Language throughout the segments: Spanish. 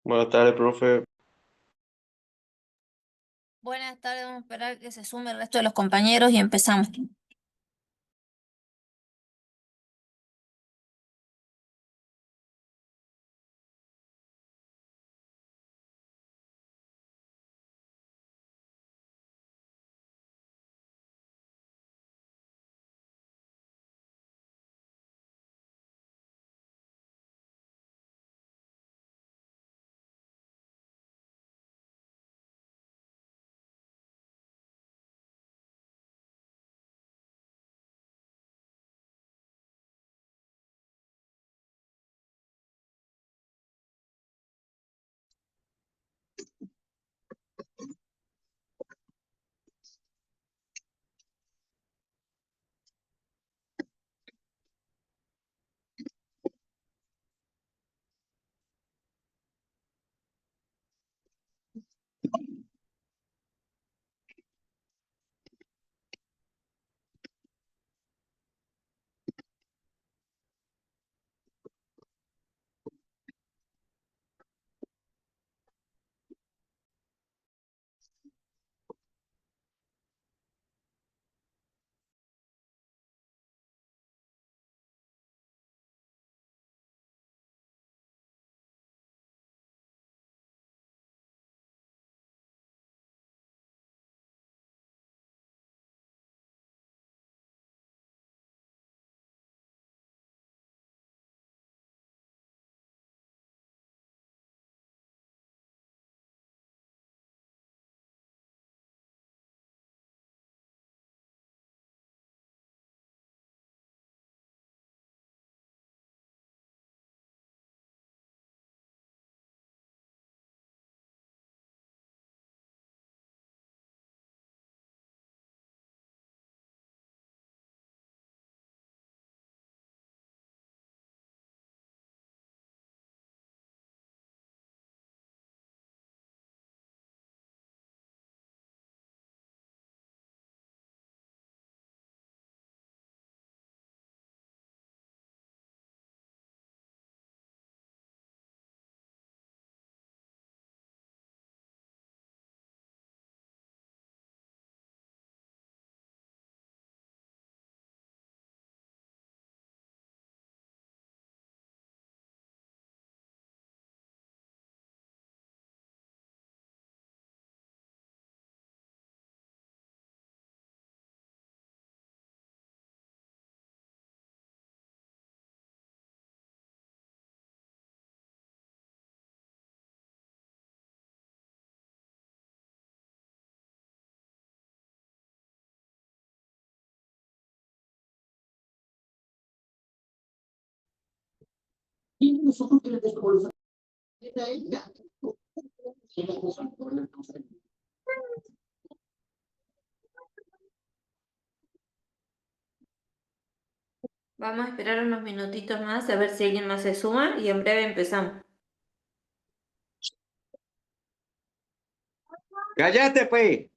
Buenas tardes, profe. Buenas tardes, vamos a esperar que se sume el resto de los compañeros y empezamos. Vamos a esperar unos minutitos más a ver si alguien más se suma y en breve empezamos. Cállate, pues.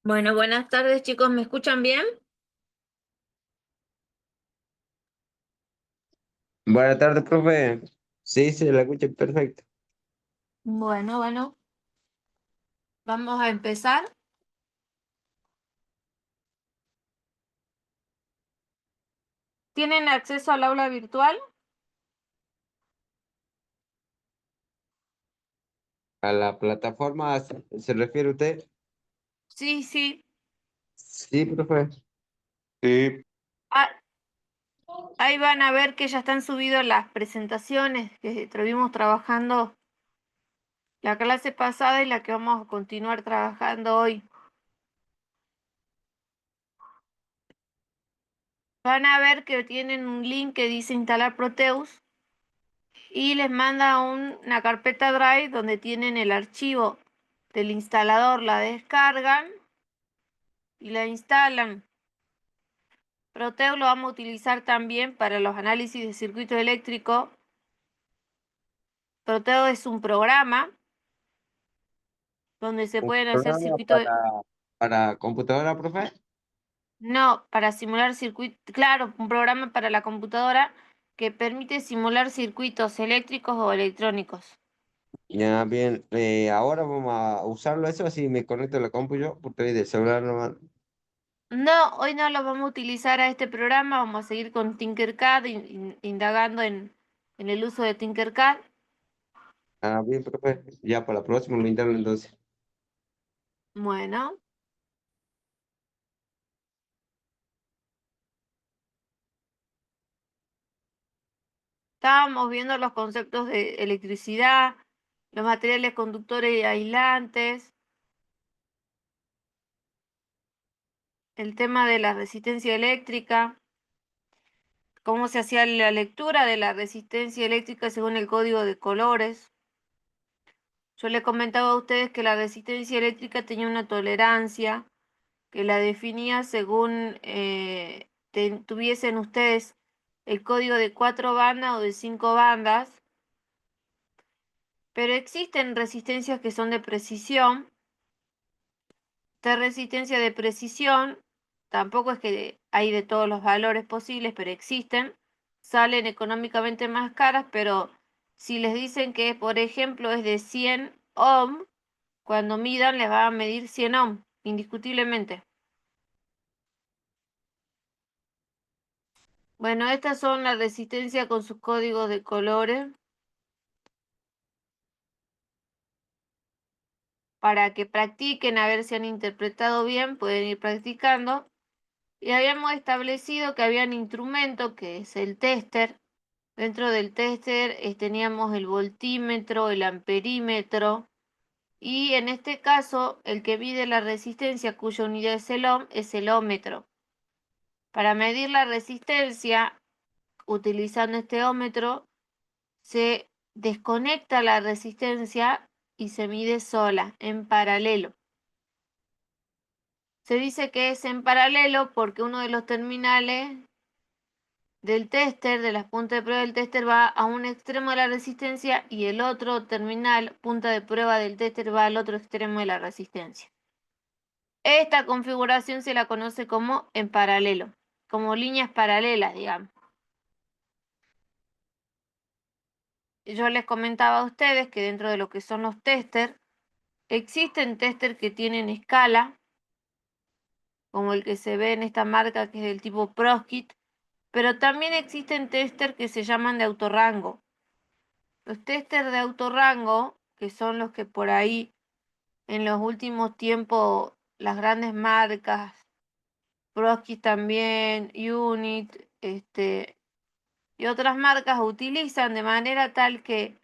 Bueno, buenas tardes chicos, ¿me escuchan bien? Buenas tardes, profe. Sí, se la escucha perfecto. Bueno, vamos a empezar. ¿Tienen acceso al aula virtual? ¿A la plataforma se refiere usted? Sí. Sí, profe. Sí. Ah, ahí van a ver que ya están subidas las presentaciones que estuvimos trabajando la clase pasada y la que vamos a continuar trabajando hoy. Van a ver que tienen un link que dice instalar Proteus y les manda una carpeta Drive donde tienen el archivo del instalador, la descargan y la instalan. Proteus lo vamos a utilizar también para los análisis de circuito eléctrico. Proteus es un programa donde se ¿Un pueden hacer programa circuitos, para computadora, profe? no, para simular circuitos, claro, un programa para la computadora que permite simular circuitos eléctricos o electrónicos. Ya, bien. Ahora vamos a usarlo eso, así me conecto a la compu yo, porque hoy del celular nomás. No, hoy no lo vamos a utilizar a este programa, vamos a seguir con Tinkercad, indagando en el uso de Tinkercad. Ah, bien, profe. Ya para la próxima lo interno entonces. Bueno, estábamos viendo los conceptos de electricidad, los materiales conductores y aislantes, el tema de la resistencia eléctrica, cómo se hacía la lectura de la resistencia eléctrica según el código de colores. Yo les comentaba a ustedes que la resistencia eléctrica tenía una tolerancia que la definía según tuviesen ustedes el código de 4 bandas o de 5 bandas, pero existen resistencias que son de precisión. Esta resistencia de precisión, tampoco es que hay de todos los valores posibles, pero existen, salen económicamente más caras, pero si les dicen que, por ejemplo, es de 100 ohm, cuando midan les va a medir 100 ohm, indiscutiblemente. Bueno, estas son las resistencias con sus códigos de colores para que practiquen a ver si han interpretado bien, pueden ir practicando. Y habíamos establecido que había un instrumento que es el tester. Dentro del tester teníamos el voltímetro, el amperímetro y en este caso el que mide la resistencia cuya unidad es el ohm es el ómetro. Para medir la resistencia utilizando este ómetro se desconecta la resistencia y se mide sola, en paralelo. Se dice que es en paralelo porque uno de los terminales del tester, de las puntas de prueba del tester, va a un extremo de la resistencia y el otro terminal, punta de prueba del tester, va al otro extremo de la resistencia. Esta configuración se la conoce como en paralelo, como líneas paralelas, digamos. Yo les comentaba a ustedes que dentro de lo que son los testers, existen testers que tienen escala, como el que se ve en esta marca que es del tipo Proskit, pero también existen testers que se llaman de autorrango. Los testers de autorrango, que son los que por ahí en los últimos tiempos las grandes marcas, Proskit también, Unit, y otras marcas utilizan de manera tal que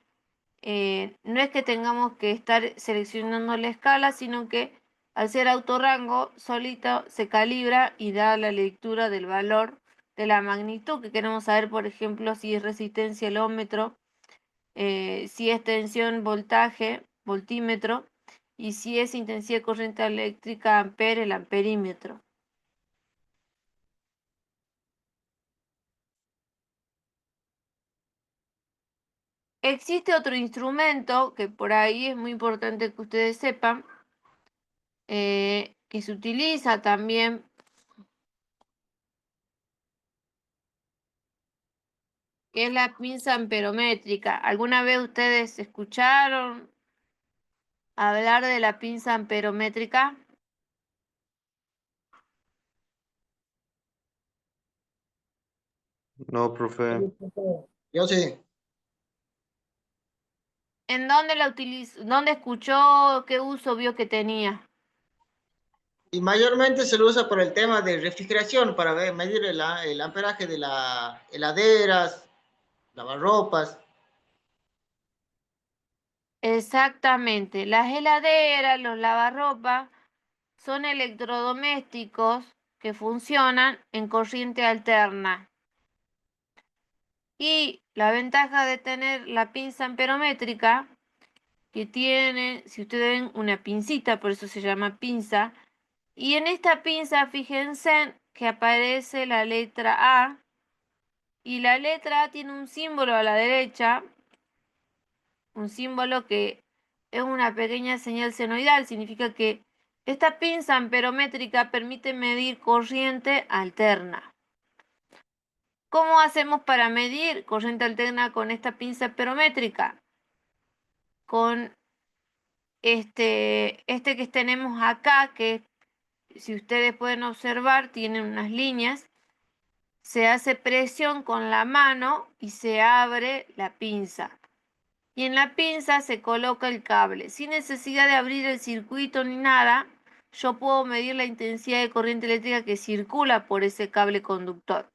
no es que tengamos que estar seleccionando la escala, sino que al ser autorrango solito se calibra y da la lectura del valor de la magnitud que queremos saber, por ejemplo, si es resistencia el ómetro, si es tensión voltaje, voltímetro, y si es intensidad de corriente eléctrica ampere, el amperímetro. Existe otro instrumento que por ahí es muy importante que ustedes sepan, que que se utiliza también, que es la pinza amperométrica. ¿Alguna vez ustedes escucharon hablar de la pinza amperométrica? No, profe. Yo sí. ¿En dónde la utilizó? ¿Dónde escuchó? ¿Qué uso vio que tenía? Y mayormente se lo usa por el tema de refrigeración, para medir el amperaje de las heladeras, lavarropas. Exactamente. Las heladeras, los lavarropas, son electrodomésticos que funcionan en corriente alterna. Y la ventaja de tener la pinza amperométrica, que tiene, si ustedes ven, una pincita, por eso se llama pinza. Y en esta pinza, fíjense que aparece la letra A. Y la letra A tiene un símbolo a la derecha, un símbolo que es una pequeña señal senoidal. Significa que esta pinza amperométrica permite medir corriente alterna. ¿Cómo hacemos para medir corriente alterna con esta pinza amperométrica? Con este que tenemos acá, que si ustedes pueden observar, tiene unas líneas. Se hace presión con la mano y se abre la pinza. Y en la pinza se coloca el cable. Sin necesidad de abrir el circuito ni nada, yo puedo medir la intensidad de corriente eléctrica que circula por ese cable conductor.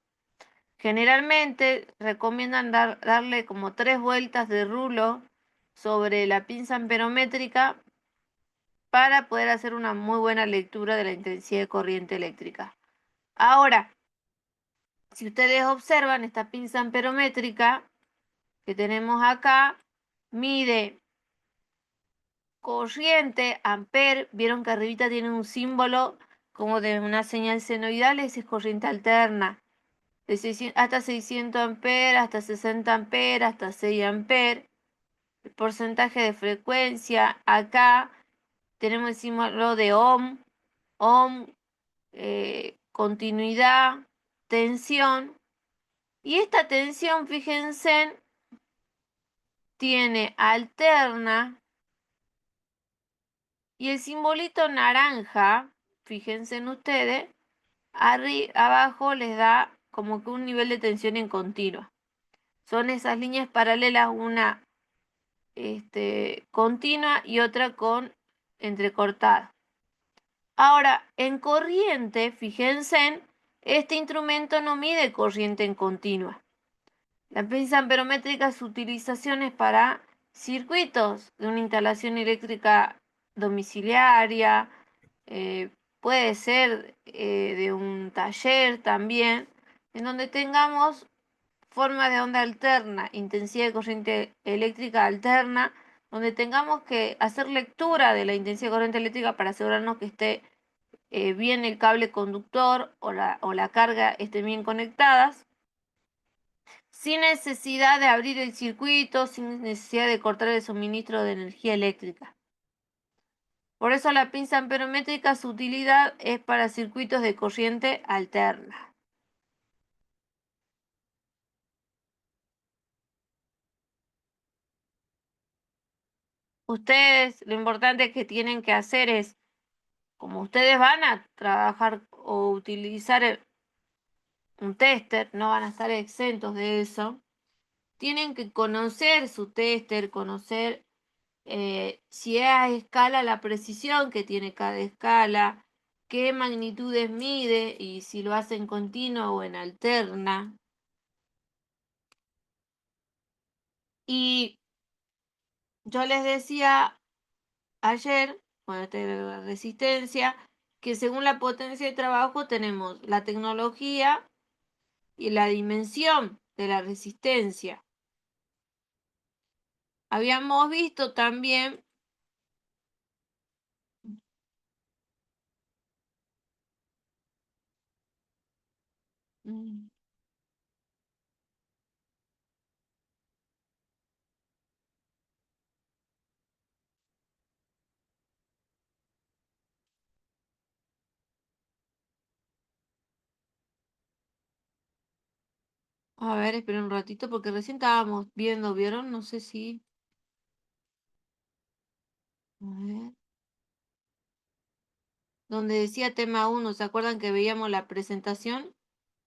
Generalmente recomiendan darle como 3 vueltas de rulo sobre la pinza amperométrica para poder hacer una muy buena lectura de la intensidad de corriente eléctrica. Ahora, si ustedes observan esta pinza amperométrica que tenemos acá, mide corriente, ampere. Vieron que arribita tiene un símbolo como de una señal senoidal, esa es corriente alterna. De 600, hasta 600 amperes, hasta 60 amperes, hasta 6 amperes. El porcentaje de frecuencia, acá tenemos el símbolo de ohm, continuidad, tensión. Y esta tensión, fíjense, tiene alterna y el simbolito naranja, fíjense en ustedes, abajo les da como que un nivel de tensión en continua. Son esas líneas paralelas, una continua y otra con entrecortada. Ahora, en corriente, fíjense, este instrumento no mide corriente en continua. La pinza amperométrica, su utilización es para circuitos de una instalación eléctrica domiciliaria, puede ser de un taller también, en donde tengamos forma de onda alterna, intensidad de corriente eléctrica alterna, donde tengamos que hacer lectura de la intensidad de corriente eléctrica para asegurarnos que esté bien el cable conductor o la carga estén bien conectadas, sin necesidad de abrir el circuito, sin necesidad de cortar el suministro de energía eléctrica. Por eso la pinza amperométrica, su utilidad es para circuitos de corriente alterna. Ustedes, lo importante que tienen que hacer es, como ustedes van a trabajar o utilizar un tester, no van a estar exentos de eso, tienen que conocer su tester, conocer si es a escala la precisión que tiene cada escala, qué magnitudes mide y si lo hace en continua o en alterna. Y yo les decía ayer, con esta resistencia, que según la potencia de trabajo tenemos la tecnología y la dimensión de la resistencia. Habíamos visto también mm, A ver, espera un ratito porque recién estábamos viendo, ¿vieron? No sé si... A ver. Donde decía tema 1, ¿se acuerdan que veíamos la presentación?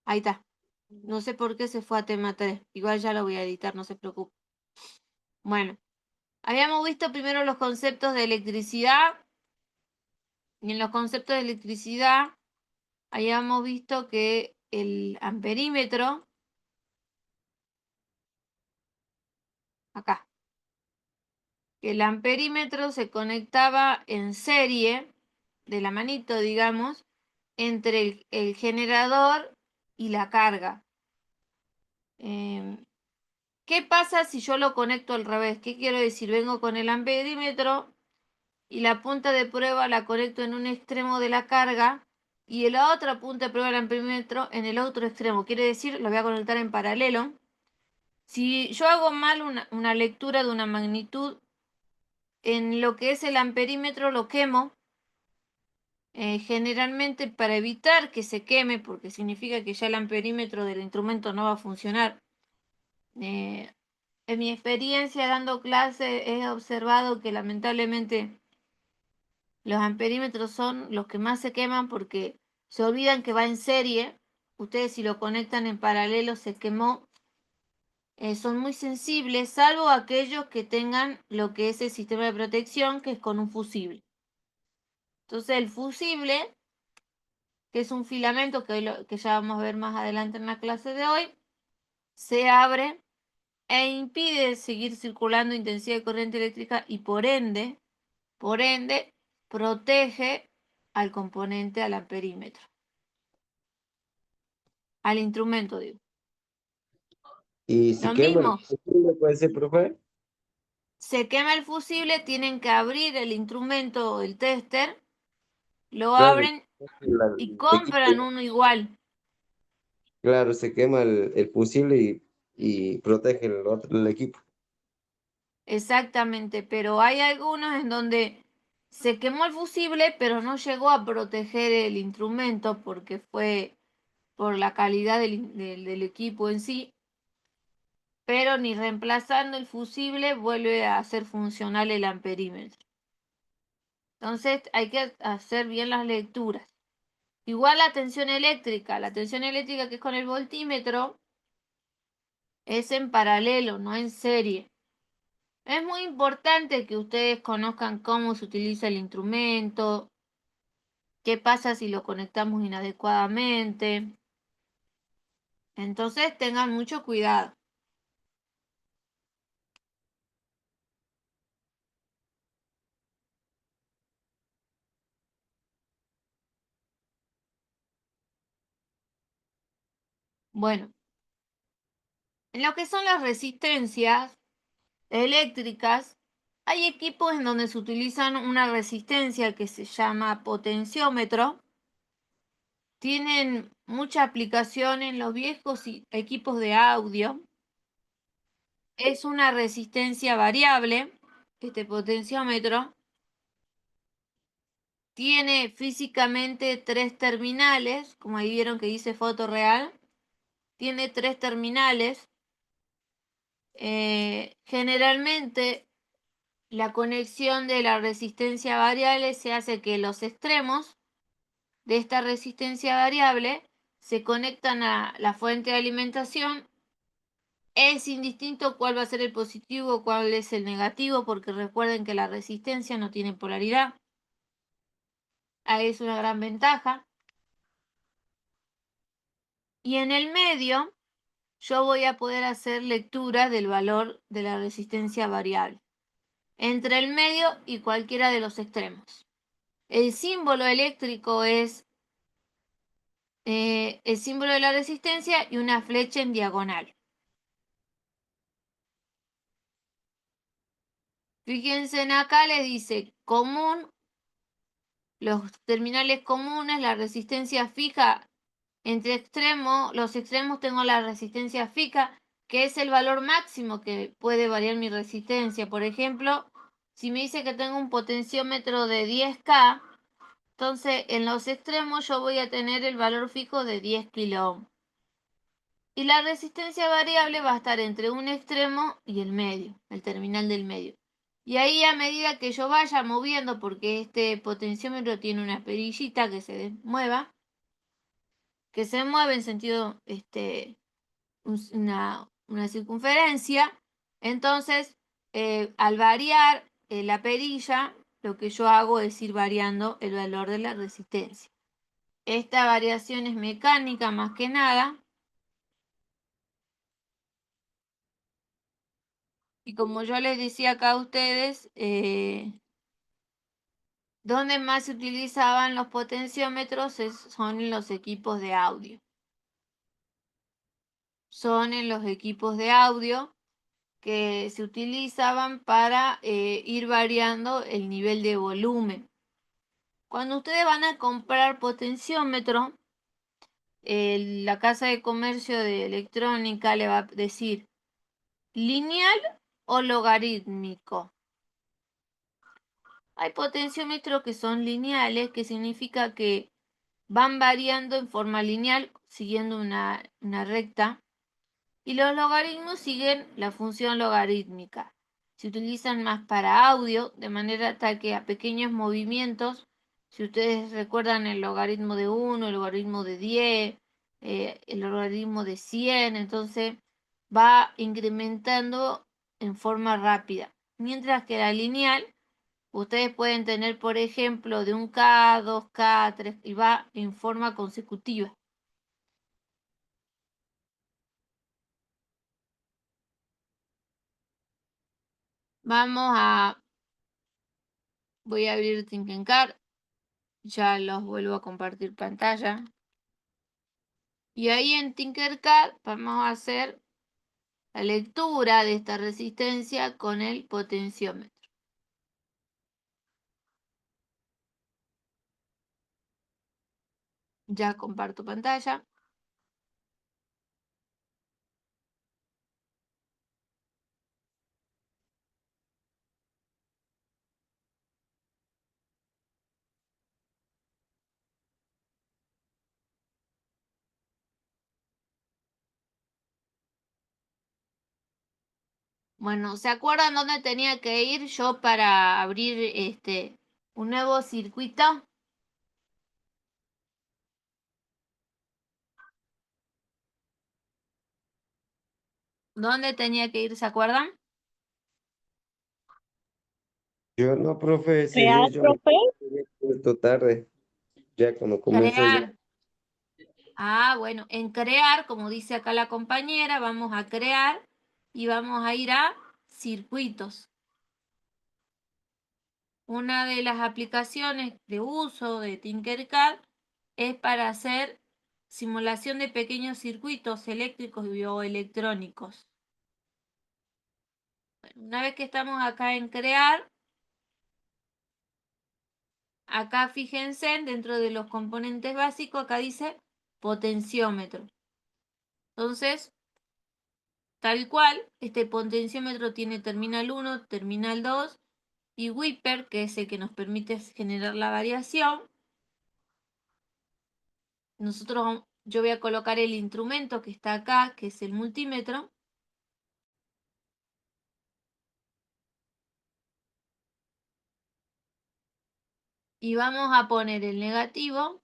Ahí está. No sé por qué se fue a tema 3. Igual ya lo voy a editar, no se preocupe. Bueno, habíamos visto primero los conceptos de electricidad. Y en los conceptos de electricidad habíamos visto que el amperímetro, acá, que el amperímetro se conectaba en serie, de la manito, digamos, entre el generador y la carga. ¿Qué pasa si yo lo conecto al revés? ¿Qué quiero decir? Vengo con el amperímetro y la punta de prueba la conecto en un extremo de la carga y en la otra punta de prueba del amperímetro en el otro extremo. Quiere decir, lo voy a conectar en paralelo. Si yo hago mal una lectura de una magnitud, en lo que es el amperímetro lo quemo. Generalmente para evitar que se queme, porque significa que ya el amperímetro del instrumento no va a funcionar. En mi experiencia dando clase he observado que lamentablemente los amperímetros son los que más se queman porque se olvidan que va en serie. Ustedes si lo conectan en paralelo se quemó. Son muy sensibles, salvo aquellos que tengan lo que es el sistema de protección, que es con un fusible. Entonces el fusible, que es un filamento que ya vamos a ver más adelante en la clase de hoy, se abre e impide seguir circulando intensidad de corriente eléctrica y por ende, protege al componente, al amperímetro, al instrumento, digo. Y si Lo quema el mismo, fusible, puede ser, profe. se quema el fusible, tienen que abrir el instrumento, el tester, lo Claro, abren y el equipo, compran uno igual. claro, se quema el fusible y protege el equipo. Exactamente, pero hay algunos en donde se quemó el fusible, pero no llegó a proteger el instrumento porque fue por la calidad del equipo en sí, pero ni reemplazando el fusible vuelve a ser funcional el amperímetro. Entonces hay que hacer bien las lecturas. Igual la tensión eléctrica que es con el voltímetro es en paralelo, no en serie. Es muy importante que ustedes conozcan cómo se utiliza el instrumento, qué pasa si lo conectamos inadecuadamente. Entonces tengan mucho cuidado. Bueno, en lo que son las resistencias eléctricas, hay equipos en donde se utilizan una resistencia que se llama potenciómetro. Tienen mucha aplicación en los viejos equipos de audio. Es una resistencia variable, este potenciómetro. Tiene físicamente 3 terminales, como ahí vieron que dice foto real. Tiene 3 terminales. Generalmente la conexión de la resistencia variable se hace que los extremos de esta resistencia variable se conectan a la fuente de alimentación. Es indistinto cuál va a ser el positivo o cuál es el negativo, porque recuerden que la resistencia no tiene polaridad. Ahí es una gran ventaja. Y en el medio yo voy a poder hacer lectura del valor de la resistencia variable entre el medio y cualquiera de los extremos. El símbolo eléctrico es el símbolo de la resistencia y una flecha en diagonal. Fíjense en acá les dice común, los terminales comunes, la resistencia fija entre extremos, los extremos tengo la resistencia fija, que es el valor máximo que puede variar mi resistencia. Por ejemplo, si me dice que tengo un potenciómetro de 10K, entonces en los extremos yo voy a tener el valor fijo de 10 kilo ohm. Y la resistencia variable va a estar entre un extremo y el medio, el terminal del medio. Y ahí a medida que yo vaya moviendo, porque este potenciómetro tiene una perillita que se mueva, que se mueve en sentido, una circunferencia, entonces al variar la perilla, lo que yo hago es ir variando el valor de la resistencia. Esta variación es mecánica más que nada. Y como yo les decía acá a ustedes, donde más se utilizaban los potenciómetros son en los equipos de audio. Son en los equipos de audio que se utilizaban para ir variando el nivel de volumen. Cuando ustedes van a comprar potenciómetro, la casa de comercio de electrónica le va a decir lineal o logarítmico. Hay potenciómetros que son lineales, que significa que van variando en forma lineal siguiendo una recta, y los logaritmos siguen la función logarítmica. Se utilizan más para audio, de manera tal que a pequeños movimientos, si ustedes recuerdan el logaritmo de 1, el logaritmo de 10, el logaritmo de 100, entonces va incrementando en forma rápida. Mientras que la lineal, ustedes pueden tener, por ejemplo, de 1K, 2K, 3, y va en forma consecutiva. Voy a abrir Tinkercad, ya los vuelvo a compartir pantalla. Y ahí en Tinkercad vamos a hacer la lectura de esta resistencia con el potenciómetro. Ya comparto pantalla. Bueno, ¿se acuerdan dónde tenía que ir yo para abrir un nuevo circuito? ¿Dónde tenía que ir, se acuerdan? Yo no, profe, ese día Real, yo me profe. esto tarde, ya cuando comencé ya. Crear. Ah, bueno, en crear, como dice acá la compañera, vamos a crear y vamos a ir a circuitos. Una de las aplicaciones de uso de Tinkercad es para hacer simulación de pequeños circuitos eléctricos y bioelectrónicos. Bueno, una vez que estamos acá en crear, acá fíjense dentro de los componentes básicos, acá dice potenciómetro. Entonces, tal cual, este potenciómetro tiene terminal 1, terminal 2 y Wiper, que es el que nos permite generar la variación. Yo voy a colocar el instrumento que está acá, que es el multímetro. Y vamos a poner el negativo,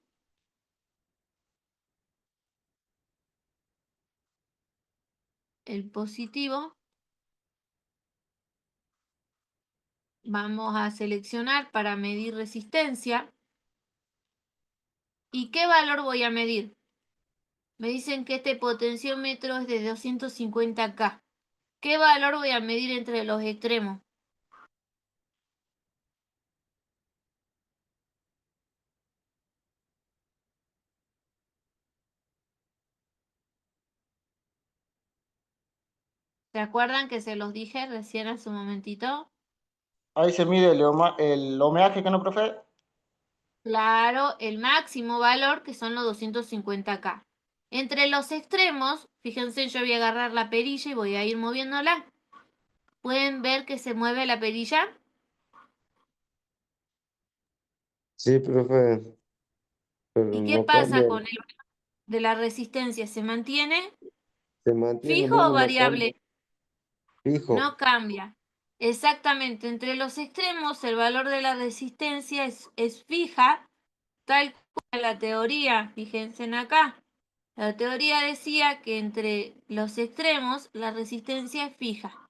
el positivo. Vamos a seleccionar para medir resistencia. ¿Y qué valor voy a medir? Me dicen que este potenciómetro es de 250K. ¿Qué valor voy a medir entre los extremos? ¿Se acuerdan que se los dije recién hace un momentito? Ahí se mide el homenaje, ¿que no, profe? Claro, el máximo valor que son los 250K. Entre los extremos, fíjense, yo voy a agarrar la perilla y voy a ir moviéndola. ¿Pueden ver que se mueve la perilla? Sí, profe, pero ¿Y qué no pasa cambia. con el de la resistencia? ¿Se mantiene? Se mantiene lo ¿Fijo o mismo, no cambia. variable? Fijo. No cambia. Exactamente, entre los extremos el valor de la resistencia es fija, tal como la teoría. Fíjense en acá. La teoría decía que entre los extremos la resistencia es fija.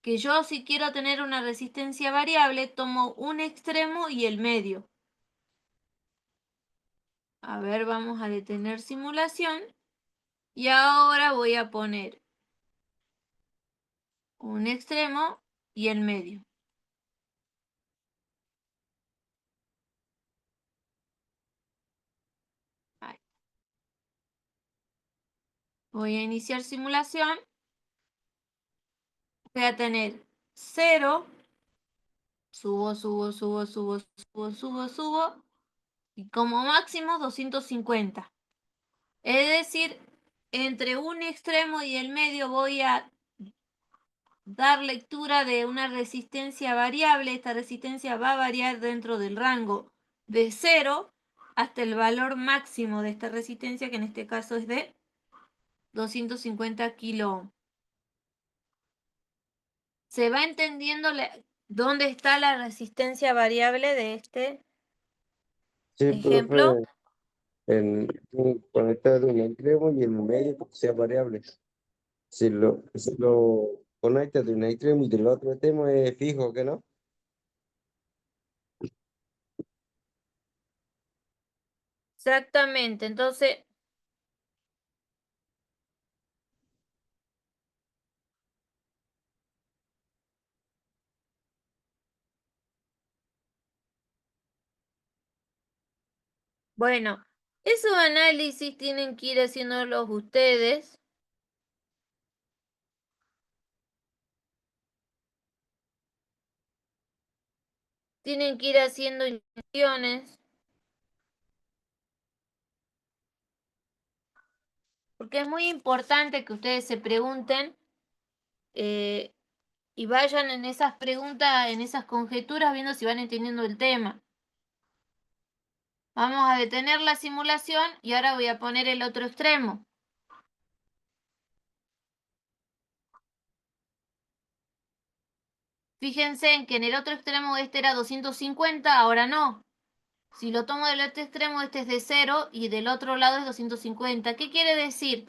Que yo si quiero tener una resistencia variable tomo un extremo y el medio. A ver, vamos a detener simulación. Y ahora voy a poner un extremo y el medio. Ahí. Voy a iniciar simulación. Voy a tener 0, subo, subo, subo, subo, subo, subo, subo, y como máximo 250. Es decir, entre un extremo y el medio voy a dar lectura de una resistencia variable. Esta resistencia va a variar dentro del rango de 0 hasta el valor máximo de esta resistencia, que en este caso es de 250 kilo. Se va entendiendo dónde está la resistencia variable de este Sí, ejemplo. profe, conectar un extremo y el medio porque sea variable. Si lo conectas de un extremo y del otro extremo es fijo, ¿que no? Exactamente, entonces, bueno, esos análisis tienen que ir haciéndolos ustedes. Tienen que ir haciendo inyecciones, porque es muy importante que ustedes se pregunten eh, y vayan en esas preguntas, en esas conjeturas, viendo si van entendiendo el tema. Vamos a detener la simulación y ahora voy a poner el otro extremo. Fíjense en que en el otro extremo este era 250, ahora no. Si lo tomo del otro extremo, este es de 0 y del otro lado es 250. ¿Qué quiere decir?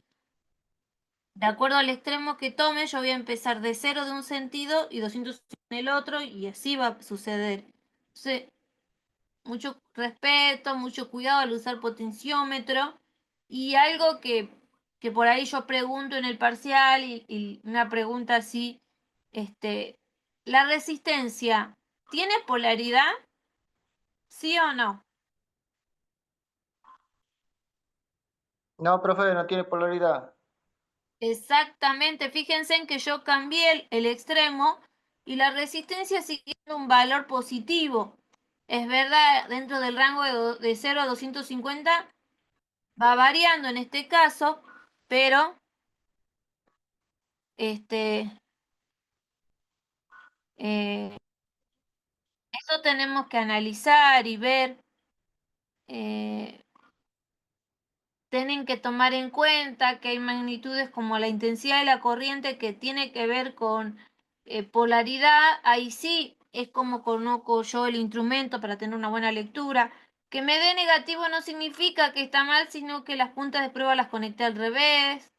De acuerdo al extremo que tome, yo voy a empezar de 0 de un sentido y 250 en el otro, y así va a suceder. Entonces, mucho respeto, mucho cuidado al usar potenciómetro. Y algo que por ahí yo pregunto en el parcial, y una pregunta así, ¿la resistencia tiene polaridad? ¿Sí o no? No, profe, no tiene polaridad. Exactamente, fíjense en que yo cambié el extremo y la resistencia sigue siendo un valor positivo. Es verdad, dentro del rango de 0 a 250 va variando en este caso, pero este, eh, eso tenemos que analizar y ver. eh, Tienen que tomar en cuenta que hay magnitudes como la intensidad de la corriente que tiene que ver con polaridad. Ahí sí es como conozco yo el instrumento para tener una buena lectura. Que me dé negativo no significa que está mal, sino que las puntas de prueba las conecté al revés,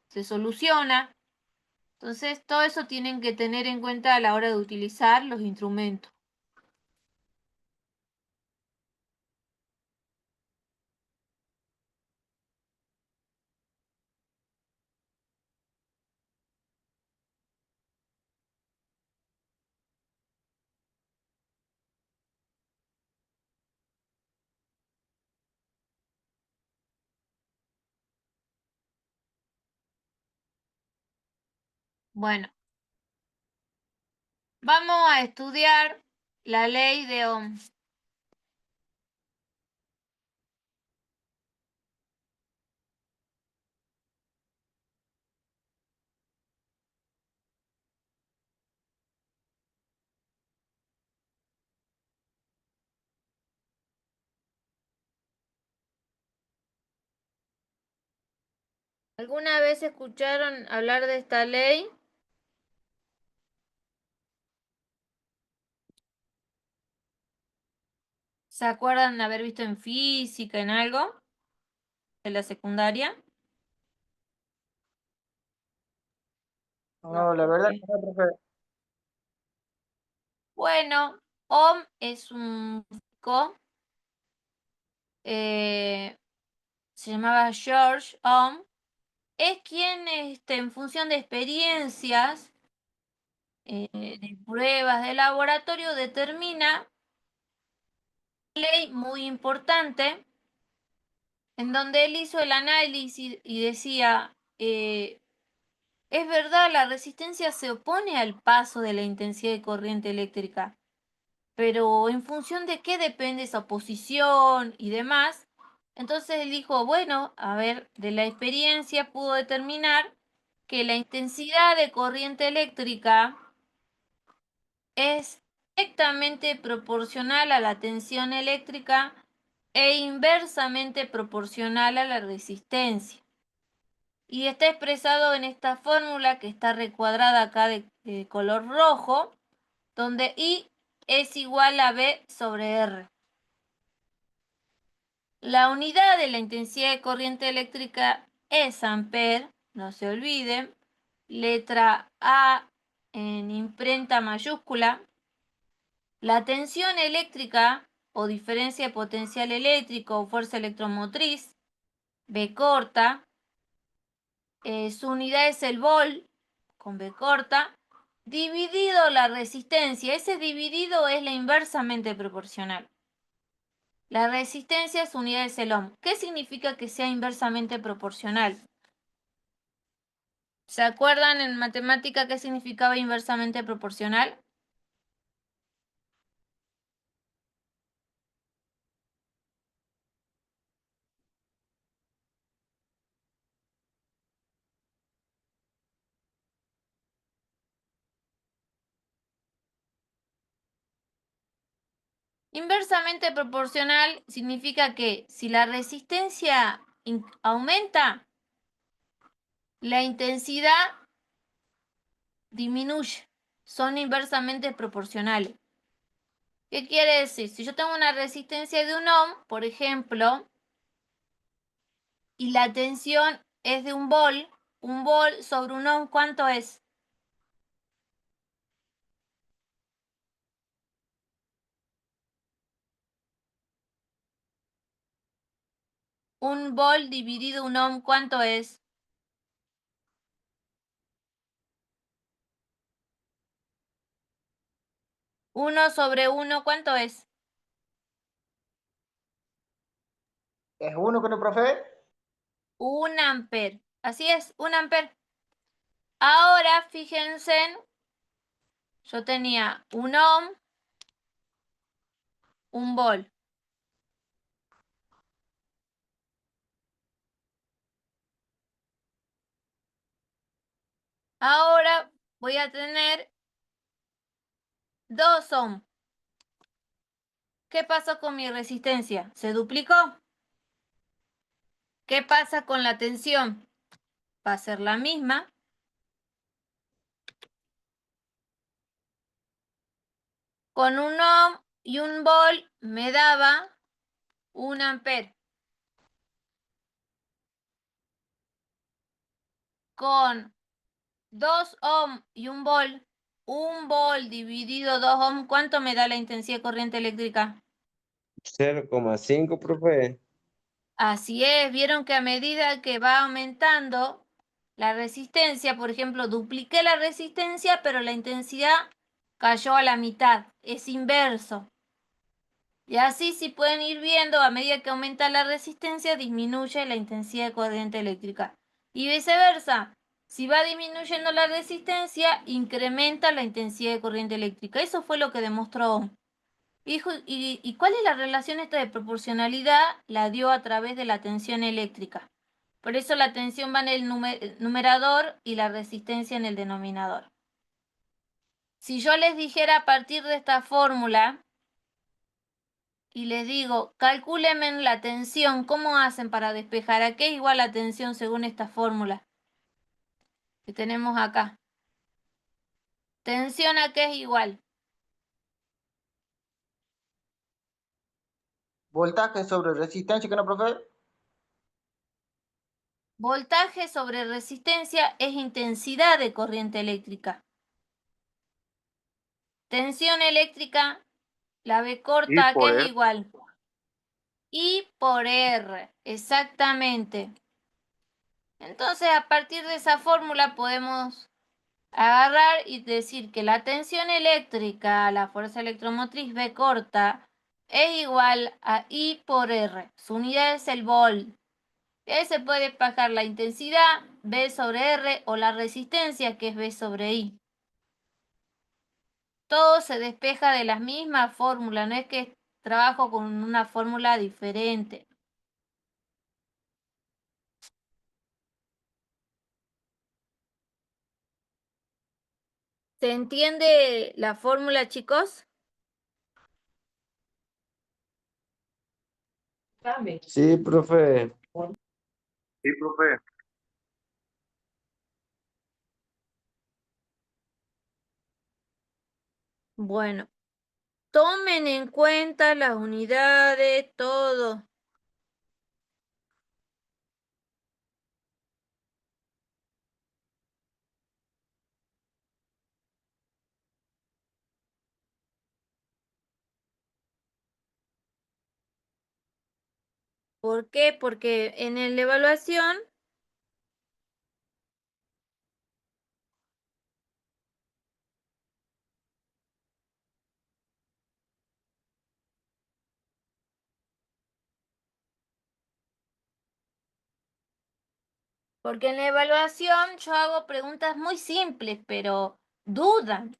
se soluciona. Entonces, todo eso tienen que tener en cuenta a la hora de utilizar los instrumentos. Bueno, vamos a estudiar la ley de Ohm. ¿Alguna vez escucharon hablar de esta ley? ¿Se acuerdan de haber visto en física, en algo? ¿De la secundaria? No, la verdad que no, profe. Bueno, Ohm es un físico, se llamaba George Ohm, es quien en función de experiencias, de pruebas de laboratorio, determina una ley muy importante en donde él hizo el análisis y decía, es verdad, la resistencia se opone al paso de la intensidad de corriente eléctrica, pero en función de qué depende esa oposición y demás. Entonces él dijo, bueno, a ver, de la experiencia pudo determinar que la intensidad de corriente eléctrica es directamente proporcional a la tensión eléctrica e inversamente proporcional a la resistencia. Y está expresado en esta fórmula que está recuadrada acá de color rojo, donde I es igual a B sobre R. La unidad de la intensidad de corriente eléctrica es ampere, no se olviden. Letra A en imprenta mayúscula. La tensión eléctrica o diferencia de potencial eléctrico o fuerza electromotriz, B corta. Su unidad es el volt, con B corta, dividido la resistencia. Ese dividido es la inversamente proporcional. La resistencia, su unidad es el ohm. ¿Qué significa que sea inversamente proporcional? ¿Se acuerdan en matemática qué significaba inversamente proporcional? Inversamente proporcional significa que si la resistencia aumenta, la intensidad disminuye. Son inversamente proporcionales. ¿Qué quiere decir? Si yo tengo una resistencia de un ohm, por ejemplo, y la tensión es de un volt sobre un ohm, ¿cuánto es? Un volt dividido un ohm, ¿cuánto es? 1/1, ¿cuánto es? ¿Es uno con el profe? Un ampere. Así es, un ampere. Ahora, fíjense, yo tenía un ohm, un volt. Ahora voy a tener 2 ohm. ¿Qué pasó con mi resistencia? ¿Se duplicó? ¿Qué pasa con la tensión? Va a ser la misma. Con un ohm y un volt me daba un ampere. Con 2 ohm y un volt dividido 2 ohm, ¿cuánto me da la intensidad de corriente eléctrica? 0,5, profe. Así es, vieron que a medida que va aumentando la resistencia, por ejemplo, dupliqué la resistencia, pero la intensidad cayó a la mitad, es inverso. Y así, si pueden ir viendo, a medida que aumenta la resistencia, disminuye la intensidad de corriente eléctrica. Y viceversa, si va disminuyendo la resistencia, incrementa la intensidad de corriente eléctrica. Eso fue lo que demostró Ohm. ¿Y cuál es la relación esta de proporcionalidad? La dio a través de la tensión eléctrica. Por eso la tensión va en el numerador y la resistencia en el denominador. Si yo les dijera a partir de esta fórmula y les digo, calcúlenme la tensión, ¿cómo hacen para despejar? ¿A qué es igual la tensión según esta fórmula que tenemos acá? ¿Tensión a qué es igual? Voltaje sobre resistencia, ¿qué no, profe? Voltaje sobre resistencia es intensidad de corriente eléctrica. Tensión eléctrica, la B corta, ¿a qué es igual? I por R, exactamente. Entonces, a partir de esa fórmula podemos agarrar y decir que la tensión eléctrica, la fuerza electromotriz B corta, es igual a I por R. Su unidad es el volt. Y ahí se puede despejar la intensidad, B sobre R, o la resistencia, que es B sobre I. Todo se despeja de la misma fórmula, no es que trabajo con una fórmula diferente. ¿Se entiende la fórmula, chicos? Sí, profe. Sí, profe. Bueno, tomen en cuenta las unidades, todo. ¿Por qué? Porque en la evaluación, yo hago preguntas muy simples, pero dudan.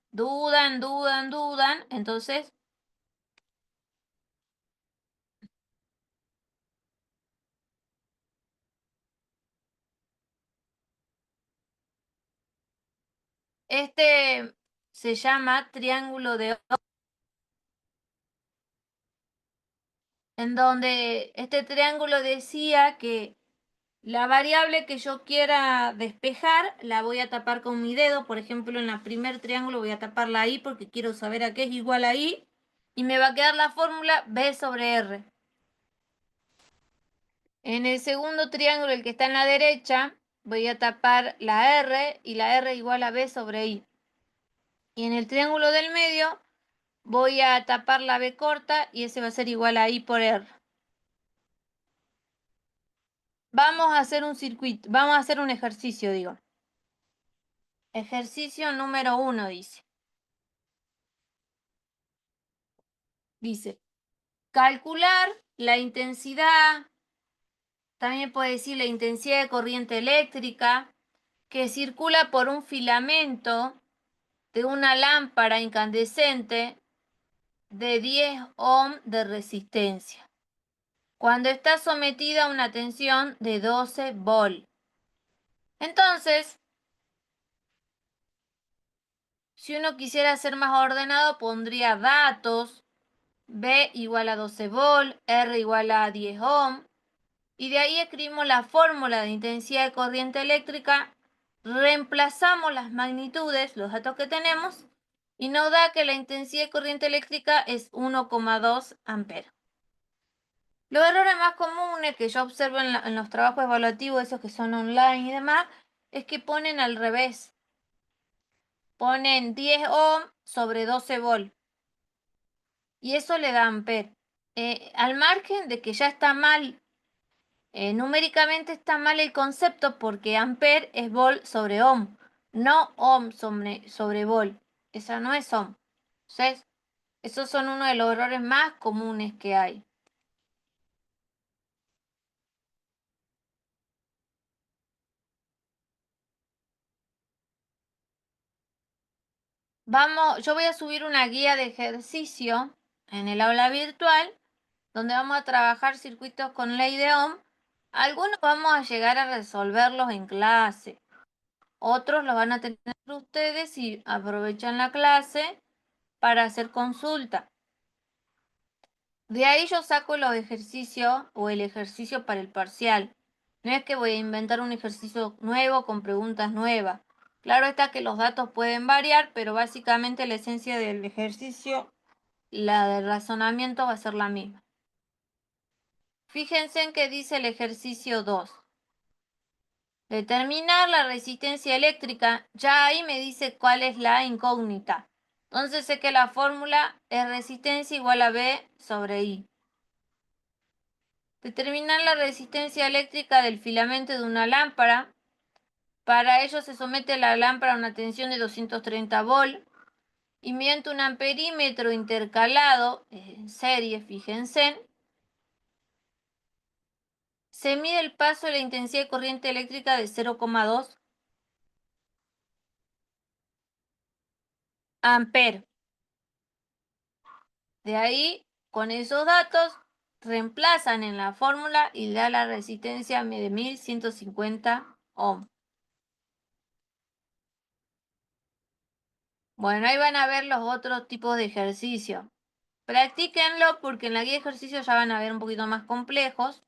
Entonces, este se llama triángulo de Ohm, en donde este triángulo decía que la variable que yo quiera despejar la voy a tapar con mi dedo. Por ejemplo, en el primer triángulo voy a tapar la I porque quiero saber a qué es igual a I. Y me va a quedar la fórmula B sobre R. En el segundo triángulo, el que está en la derecha, voy a tapar la R y la R igual a B sobre I. Y en el triángulo del medio voy a tapar la B corta y ese va a ser igual a I por R. Vamos a hacer un circuito, vamos a hacer un ejercicio, digo. Ejercicio número 1 dice. Dice, calcular la intensidad, también puede decir la intensidad de corriente eléctrica que circula por un filamento de una lámpara incandescente de 10 ohm de resistencia, cuando está sometida a una tensión de 12 volt. Entonces, si uno quisiera ser más ordenado, pondría datos, B igual a 12 volt, R igual a 10 ohm, y de ahí escribimos la fórmula de intensidad de corriente eléctrica, reemplazamos las magnitudes, los datos que tenemos, y nos da que la intensidad de corriente eléctrica es 1,2 amperes. Los errores más comunes que yo observo en los trabajos evaluativos, esos que son online y demás, es que ponen al revés. Ponen 10 ohm sobre 12 volt. Y eso le da amper. Al margen de que ya está mal, numéricamente está mal el concepto porque amper es volt sobre ohm, no ohm sobre volt. Esa no es ohm. Entonces, esos son uno de los errores más comunes que hay. Yo voy a subir una guía de ejercicio en el aula virtual, donde vamos a trabajar circuitos con ley de Ohm. Algunos vamos a llegar a resolverlos en clase, otros los van a tener ustedes y aprovechan la clase para hacer consulta. De ahí yo saco los ejercicios o el ejercicio para el parcial. No es que voy a inventar un ejercicio nuevo con preguntas nuevas. Claro está que los datos pueden variar, pero básicamente la esencia del ejercicio, la del razonamiento, va a ser la misma. Fíjense en que dice el ejercicio 2. Determinar la resistencia eléctrica, ya ahí me dice cuál es la incógnita. Entonces sé que la fórmula es resistencia igual a B sobre I. Determinar la resistencia eléctrica del filamento de una lámpara. Para ello se somete la lámpara a una tensión de 230 volts y mediante un amperímetro intercalado en serie, fíjense, se mide el paso de la intensidad de corriente eléctrica de 0,2 amperes. De ahí, con esos datos, reemplazan en la fórmula y da la resistencia de 1150 ohms. Bueno, ahí van a ver los otros tipos de ejercicios. Practíquenlo porque en la guía de ejercicios ya van a ver un poquito más complejos.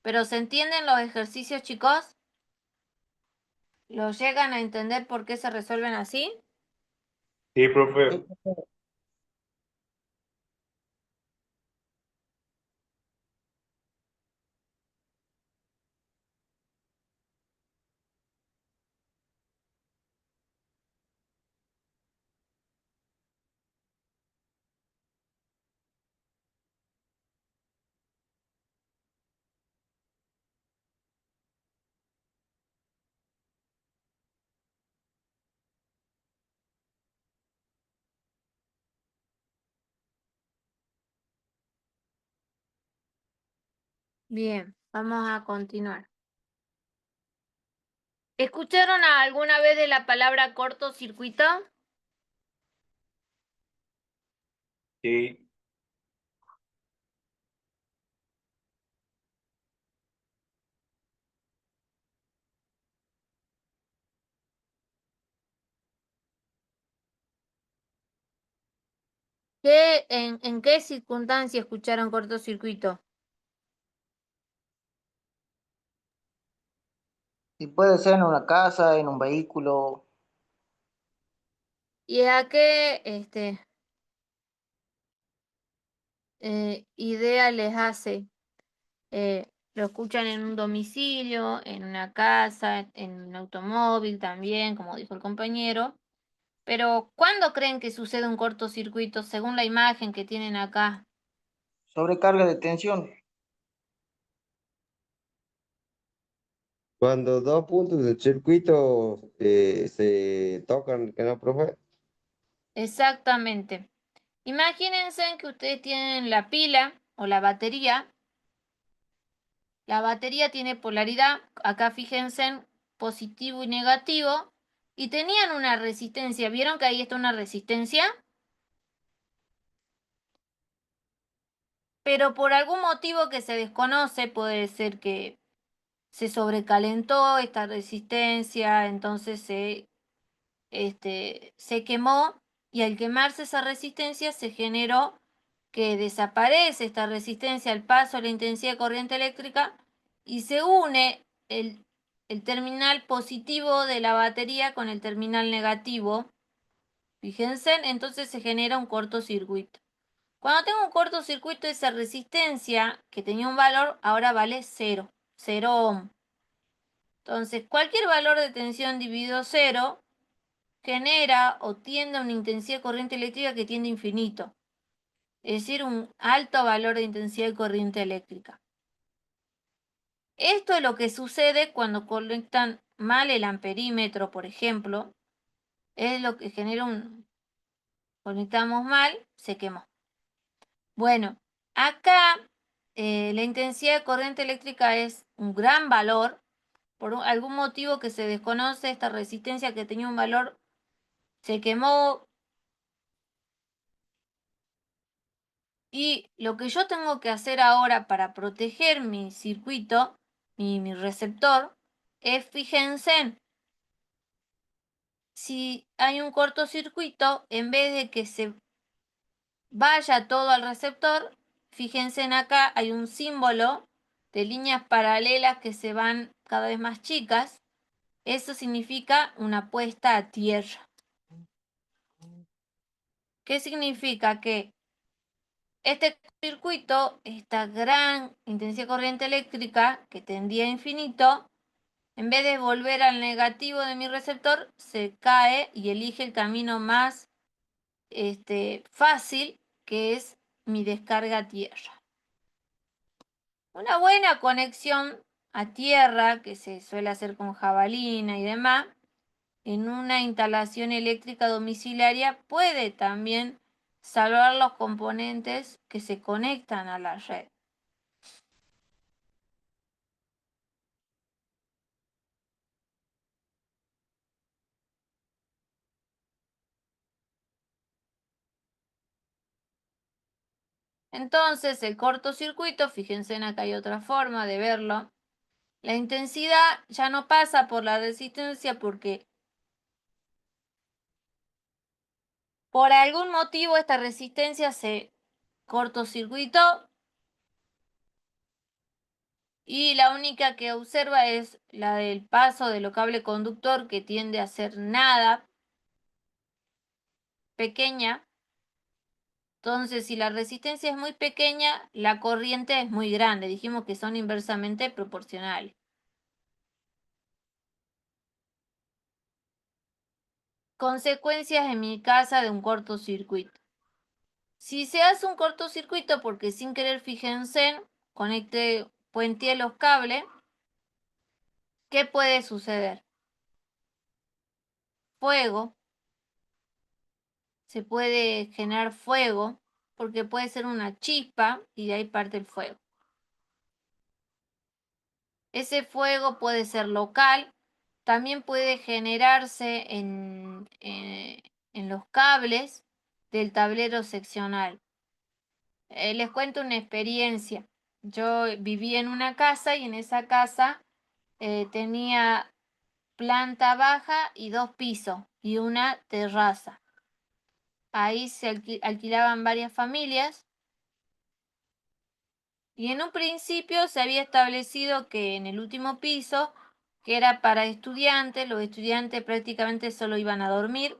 Pero ¿se entienden los ejercicios, chicos? ¿Los llegan a entender por qué se resuelven así? Sí, profe. Bien, vamos a continuar. ¿Escucharon alguna vez de la palabra cortocircuito? Sí. ¿En qué circunstancia escucharon cortocircuito? Y puede ser en una casa, en un vehículo. ¿Y a qué idea les hace? ¿Lo escuchan en un domicilio, en una casa, en un automóvil también, como dijo el compañero? Pero, ¿cuándo creen que sucede un cortocircuito según la imagen que tienen acá? Sobrecarga de tensión. Cuando dos puntos del circuito se tocan, ¿que no, profe? Exactamente. Imagínense que ustedes tienen la pila o la batería. La batería tiene polaridad, acá fíjense en positivo y negativo, y tenían una resistencia. ¿Vieron que ahí está una resistencia? Pero por algún motivo que se desconoce, puede ser que se sobrecalentó esta resistencia, entonces se quemó y al quemarse esa resistencia se generó que desaparece esta resistencia al paso de la intensidad de corriente eléctrica y se une el terminal positivo de la batería con el terminal negativo. Fíjense, entonces se genera un cortocircuito. Cuando tengo un cortocircuito, esa resistencia que tenía un valor ahora vale 0, 0 ohm. Entonces, cualquier valor de tensión dividido 0 genera o tiende a una intensidad de corriente eléctrica que tiende a infinito, es decir, un alto valor de intensidad de corriente eléctrica. Esto es lo que sucede cuando conectan mal el amperímetro, por ejemplo, es lo que genera conectamos mal, se quemó. Bueno, acá la intensidad de corriente eléctrica es un gran valor, por algún motivo que se desconoce, esta resistencia que tenía un valor se quemó. Y lo que yo tengo que hacer ahora para proteger mi circuito, mi receptor, es fíjense, si hay un cortocircuito, en vez de que se vaya todo al receptor, fíjense en acá, hay un símbolo de líneas paralelas que se van cada vez más chicas. Eso significa una puesta a tierra. ¿Qué significa? Que este circuito, esta gran intensidad de corriente eléctrica que tendía a infinito, en vez de volver al negativo de mi receptor, se cae y elige el camino más fácil, que es mi descarga a tierra. Una buena conexión a tierra, que se suele hacer con jabalina y demás, en una instalación eléctrica domiciliaria puede también salvar los componentes que se conectan a la red. Entonces, el cortocircuito, fíjense en acá hay otra forma de verlo. La intensidad ya no pasa por la resistencia porque por algún motivo esta resistencia se cortocircuitó y la única que observa es la del paso del cable conductor, que tiende a ser nada, pequeña. Entonces, si la resistencia es muy pequeña, la corriente es muy grande. Dijimos que son inversamente proporcionales. Consecuencias en mi casa de un cortocircuito. Si se hace un cortocircuito porque sin querer, fíjense, puenteé los cables, ¿qué puede suceder? Fuego. Se puede generar fuego porque puede ser una chispa y de ahí parte el fuego. Ese fuego puede ser local, también puede generarse en los cables del tablero seccional. Les cuento una experiencia. Yo vivía en una casa y en esa casa tenía planta baja y 2 pisos y una terraza. Ahí se alquilaban varias familias y en un principio se había establecido que en el último piso, que era para estudiantes, los estudiantes prácticamente solo iban a dormir,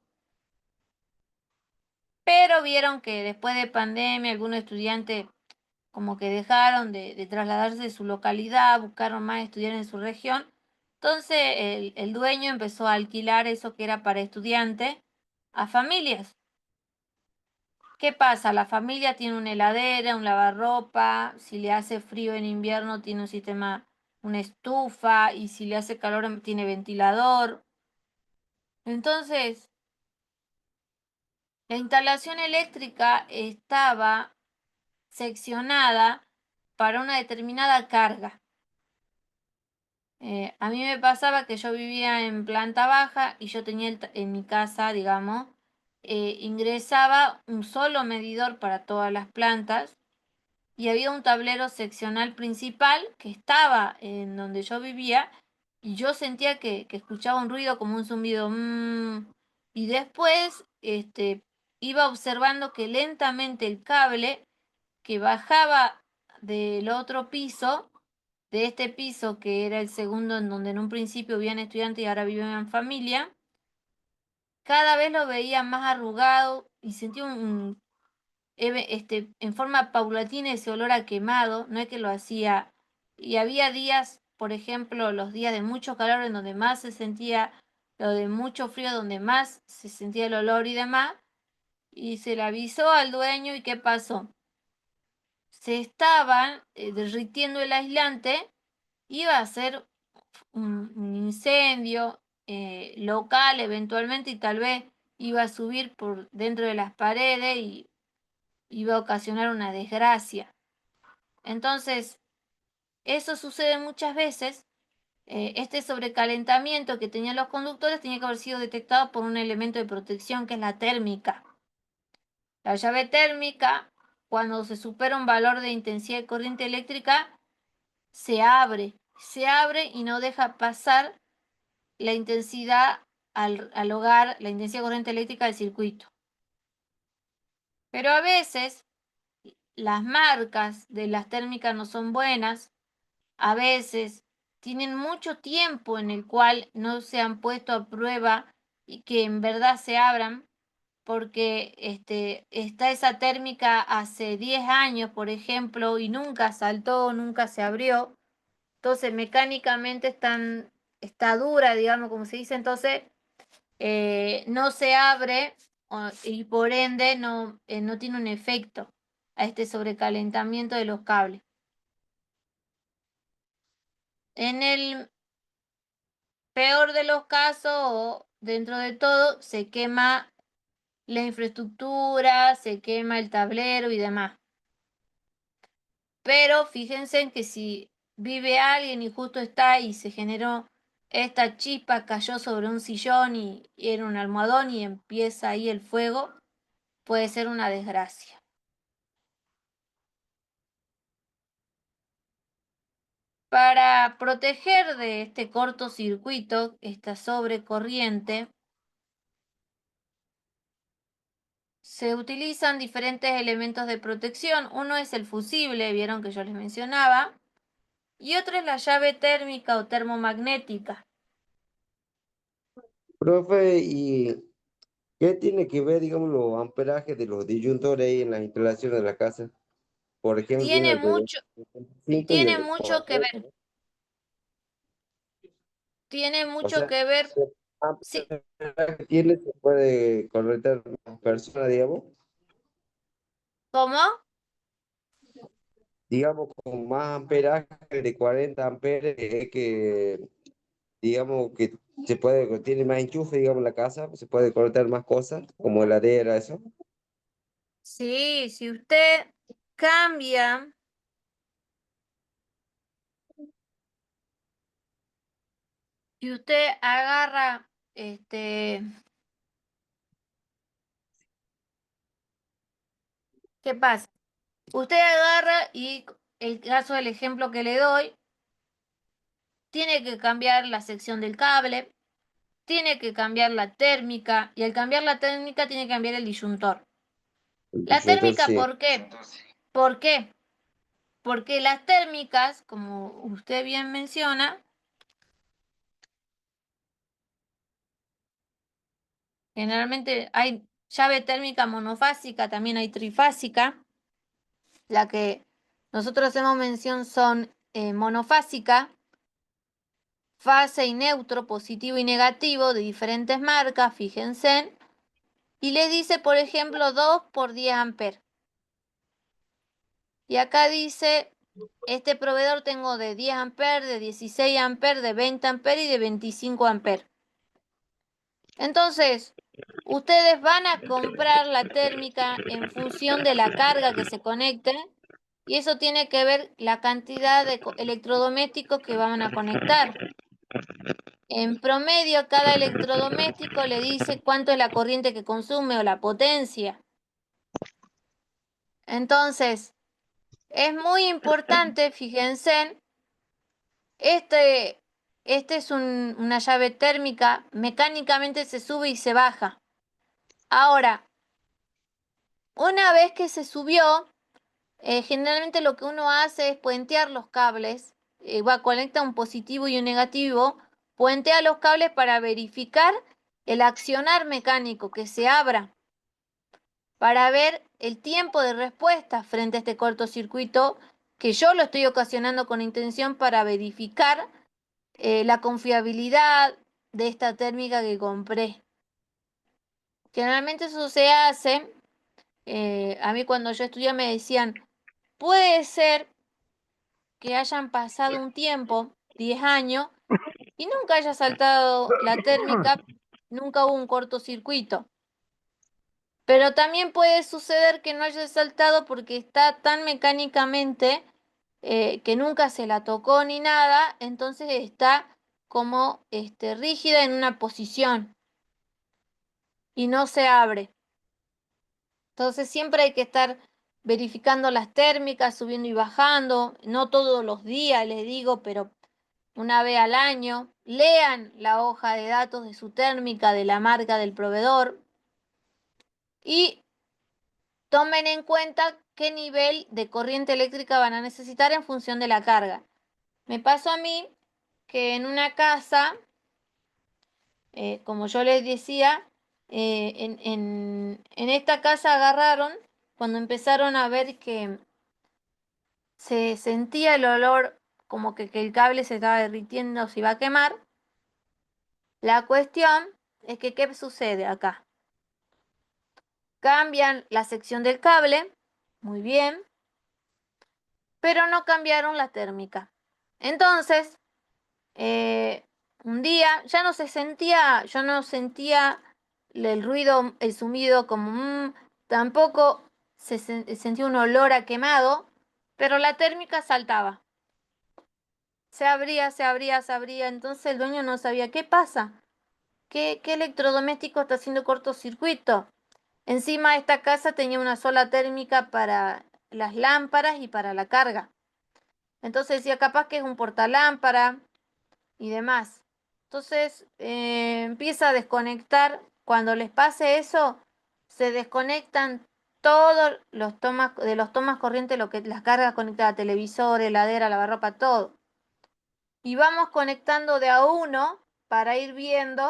pero vieron que después de pandemia algunos estudiantes como que dejaron de trasladarse de su localidad, buscaron más estudiar en su región. Entonces el dueño empezó a alquilar eso que era para estudiantes a familias. ¿Qué pasa? La familia tiene una heladera, un lavarropa, si le hace frío en invierno tiene un sistema, una estufa, y si le hace calor tiene ventilador. Entonces, la instalación eléctrica estaba seccionada para una determinada carga. A mí me pasaba que yo vivía en planta baja y yo tenía en mi casa, digamos, ingresaba un solo medidor para todas las plantas y había un tablero seccional principal que estaba en donde yo vivía y yo sentía que escuchaba un ruido como un zumbido. Y después iba observando que lentamente el cable que bajaba del otro piso, de este piso que era el segundo en donde en un principio vivían estudiantes y ahora viven en familia, cada vez lo veía más arrugado y sentía en forma paulatina ese olor a quemado. No es que lo hacía, y había días, por ejemplo, los días de mucho calor en donde más se sentía, lo de mucho frío donde más se sentía el olor y demás, y se le avisó al dueño. ¿Y qué pasó? Se estaban derritiendo el aislante, iba a ser un incendio local eventualmente y tal vez iba a subir por dentro de las paredes y iba a ocasionar una desgracia. Entonces, eso sucede muchas veces. Este sobrecalentamiento que tenían los conductores tenía que haber sido detectado por un elemento de protección que es la térmica. La llave térmica, cuando se supera un valor de intensidad de corriente eléctrica, se abre y no deja pasar la intensidad al hogar, la intensidad de corriente eléctrica del circuito. Pero a veces las marcas de las térmicas no son buenas, a veces tienen mucho tiempo en el cual no se han puesto a prueba y que en verdad se abran, porque está esa térmica hace 10 años, por ejemplo, y nunca saltó, nunca se abrió. Entonces, mecánicamente está dura, digamos, como se dice, entonces no se abre y por ende no tiene un efecto a este sobrecalentamiento de los cables. En el peor de los casos, o dentro de todo, se quema la infraestructura, se quema el tablero y demás. Pero fíjense en que si vive alguien y justo está y se generó esta chispa, cayó sobre un sillón y era un almohadón y empieza ahí el fuego, puede ser una desgracia. Para proteger de este cortocircuito, esta sobrecorriente, se utilizan diferentes elementos de protección. Uno es el fusible, vieron que yo les mencionaba, y otro es la llave térmica o termomagnética. Profe, ¿y qué tiene que ver, digamos, los amperajes de los disyuntores ahí en las instalaciones de la casa? Por ejemplo, tiene Tiene el de mucho, 5 y tiene el de mucho que 4. ver. Tiene O mucho sea, que ver. ¿qué Sí, amperaje tiene? ¿Se puede conectar una persona, digamos? ¿cómo? Digamos, con más amperaje de 40 amperes, que, digamos, que se puede, tiene más enchufe, digamos, la casa, se puede conectar más cosas, como heladera, eso. Sí, si usted cambia, si usted agarra, ¿qué pasa? Usted agarra y el caso del ejemplo que le doy, tiene que cambiar la sección del cable, tiene que cambiar la térmica y al cambiar la térmica tiene que cambiar el disyuntor. El La disyuntor, térmica, sí. ¿por qué? ¿Por qué? Porque las térmicas, como usted bien menciona, generalmente hay llave térmica monofásica, también hay trifásica. La que nosotros hacemos mención son monofásica, fase y neutro, positivo y negativo, de diferentes marcas, fíjense. Y les dice, por ejemplo, 2 por 10 amperes. Y acá dice, este proveedor tengo de 10 amperes, de 16 amperes, de 20 amperes y de 25 amperes. Entonces, ustedes van a comprar la térmica en función de la carga que se conecte y eso tiene que ver la cantidad de electrodomésticos que van a conectar. En promedio, cada electrodoméstico le dice cuánto es la corriente que consume o la potencia. Entonces, es muy importante, fíjense, este, este es una llave térmica, mecánicamente se sube y se baja. Ahora, una vez que se subió, generalmente lo que uno hace es puentear los cables, conecta un positivo y un negativo, puentea los cables para verificar el accionar mecánico, que se abra, para ver el tiempo de respuesta frente a este cortocircuito, que yo lo estoy ocasionando con intención para verificar la confiabilidad de esta térmica que compré. Generalmente eso se hace, a mí cuando yo estudié me decían, puede ser que hayan pasado un tiempo, 10 años, y nunca haya saltado la térmica, nunca hubo un cortocircuito. Pero también puede suceder que no haya saltado porque está tan mecánicamente que nunca se la tocó ni nada, entonces está como rígida en una posición y no se abre. Entonces siempre hay que estar verificando las térmicas, subiendo y bajando, no todos los días les digo, pero una vez al año. Lean la hoja de datos de su térmica, de la marca del proveedor y tomen en cuenta qué nivel de corriente eléctrica van a necesitar en función de la carga. Me pasó a mí que en una casa, como yo les decía, en esta casa agarraron, cuando empezaron a ver que se sentía el olor como que el cable se estaba derritiendo, se iba a quemar. La cuestión es que, ¿qué sucede acá? Cambian la sección del cable, muy bien, pero no cambiaron la térmica. Entonces, un día ya no se sentía, yo no sentía el ruido, el zumbido como tampoco sentía un olor a quemado, pero la térmica saltaba. Se abría, se abría, se abría. Entonces el dueño no sabía qué pasa. ¿Qué electrodoméstico está haciendo cortocircuito? Encima esta casa tenía una sola térmica para las lámparas y para la carga. Entonces decía, capaz que es un portalámpara y demás. Entonces empieza a desconectar. Cuando les pase eso, se desconectan todos los tomas corriente, lo que las cargas conectadas a televisor, heladera, lavarropa, todo. Y vamos conectando de a uno para ir viendo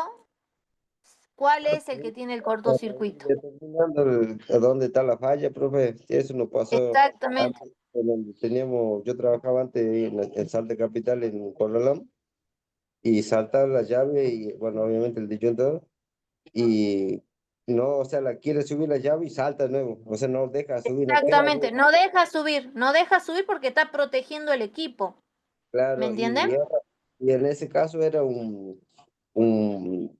cuál es el que tiene el cortocircuito. Determinando a dónde está la falla, profe. Eso nos pasó Exactamente. antes, en donde teníamos, yo trabajaba antes en Salta Capital, en Corralón, y saltaba la llave, y bueno, obviamente el disyuntor, y no, o sea, la quiere subir la llave y salta de nuevo, o sea, no deja subir, no queda Exactamente. bien. No deja subir, no deja subir porque está protegiendo el equipo. ¿Me Claro, entienden? y en ese caso era un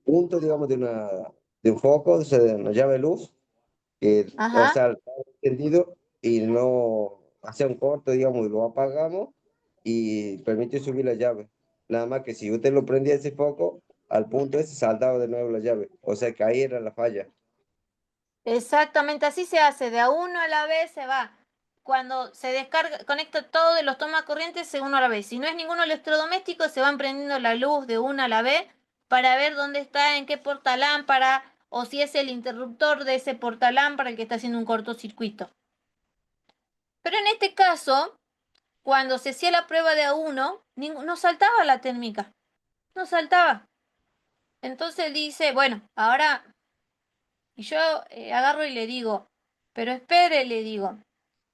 punto, digamos, de un foco, o sea, de una llave de luz, que, o Ajá. sea, estaba encendido y no hacía un corto, digamos, y lo apagamos y permitió subir la llave. Nada más que si usted lo prendía ese foco, al punto ese saltaba de nuevo la llave. O sea que ahí era la falla. Exactamente, así se hace. De a uno a la vez se va. Cuando se descarga, conecta todo de los tomas corrientes de uno a la vez. Si no es ningún electrodoméstico, se van prendiendo la luz de una a la vez para ver dónde está, en qué portalámpara, o si es el interruptor de ese portalámpara el que está haciendo un cortocircuito. Pero en este caso, cuando se hacía la prueba de a uno, no saltaba la térmica. No saltaba. Entonces dice, bueno, ahora, y yo agarro y le digo, pero espere, le digo,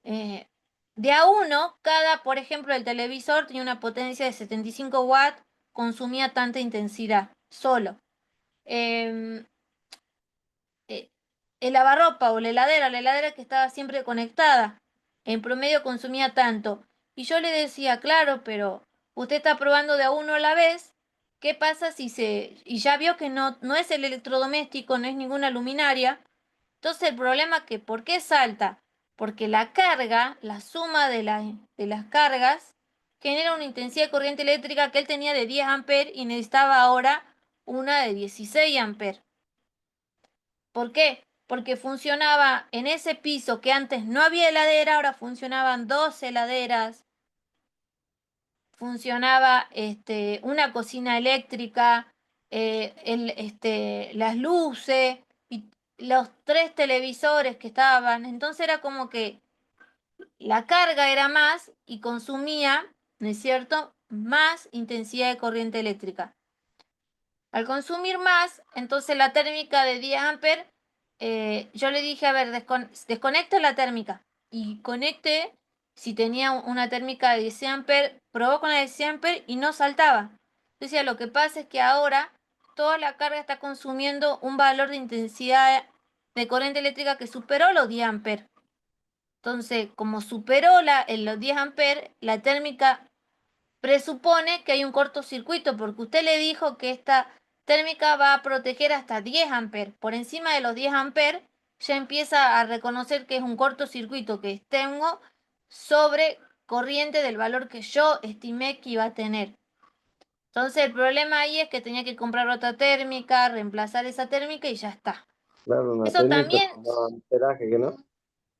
eh, de a uno, por ejemplo, el televisor tenía una potencia de 75 watts, consumía tanta intensidad, solo. Em, eh, el lavarropa o la heladera que estaba siempre conectada, en promedio consumía tanto. Y yo le decía, claro, pero usted está probando de a uno a la vez, ¿qué pasa si y ya vio que no es el electrodoméstico, no es ninguna luminaria? Entonces el problema es que, ¿por qué salta? Porque la carga, la suma de las cargas, genera una intensidad de corriente eléctrica que él tenía de 10 amperes y necesitaba ahora una de 16 amperes. ¿Por qué? Porque funcionaba en ese piso que antes no había heladera, ahora funcionaban dos heladeras, funcionaba una cocina eléctrica, las luces y los tres televisores que estaban. Entonces era como que la carga era más y consumía, ¿no es cierto?, más intensidad de corriente eléctrica. Al consumir más, entonces la térmica de 10 amperes, yo le dije, a ver, desconecte la térmica y conecte, si tenía una térmica de 10 amperes, probó con la de 10 amperes y no saltaba. Decía, lo que pasa es que ahora toda la carga está consumiendo un valor de intensidad de corriente eléctrica que superó los 10 amperes. Entonces, como superó los 10 amperes, la térmica presupone que hay un cortocircuito, porque usted le dijo que esta térmica va a proteger hasta 10 amperes. Por encima de los 10 amperes ya empieza a reconocer que es un cortocircuito que tengo sobre corriente del valor que yo estimé que iba a tener. Entonces el problema ahí es que tenía que comprar otra térmica, reemplazar esa térmica y ya está. Claro, una Eso técnica también, con más amperaje, que ¿no?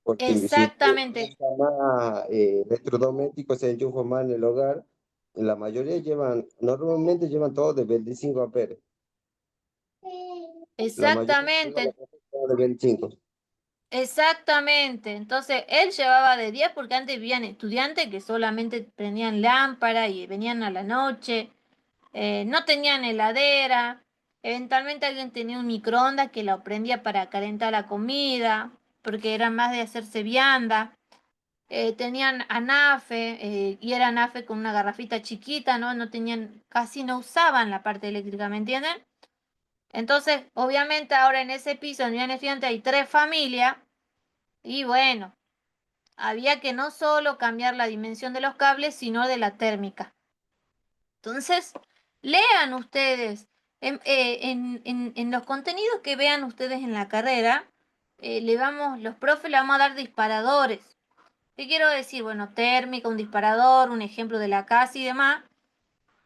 Porque si usted exactamente, usa más electrodomésticos, se enchufa más en el hogar, la mayoría normalmente llevan todos de 25 amperes. La mayoría llevan exactamente. de 25. Exactamente. Entonces, él llevaba de 10 porque antes vivían estudiantes que solamente prendían lámpara y venían a la noche. No tenían heladera. Eventualmente alguien tenía un microondas que lo prendía para calentar la comida, porque era más de hacerse vianda. Tenían anafe, y era anafe con una garrafita chiquita, ¿no? No tenían, casi no usaban la parte eléctrica, ¿me entienden? Entonces, obviamente ahora en ese piso, en Vivian Estudiante, hay 3 familias, y bueno, había que no solo cambiar la dimensión de los cables, sino de la térmica. Entonces, lean ustedes. En los contenidos que vean ustedes en la carrera, los profes le vamos a dar disparadores. ¿Qué quiero decir? Bueno, térmica, un disparador, un ejemplo de la casa y demás.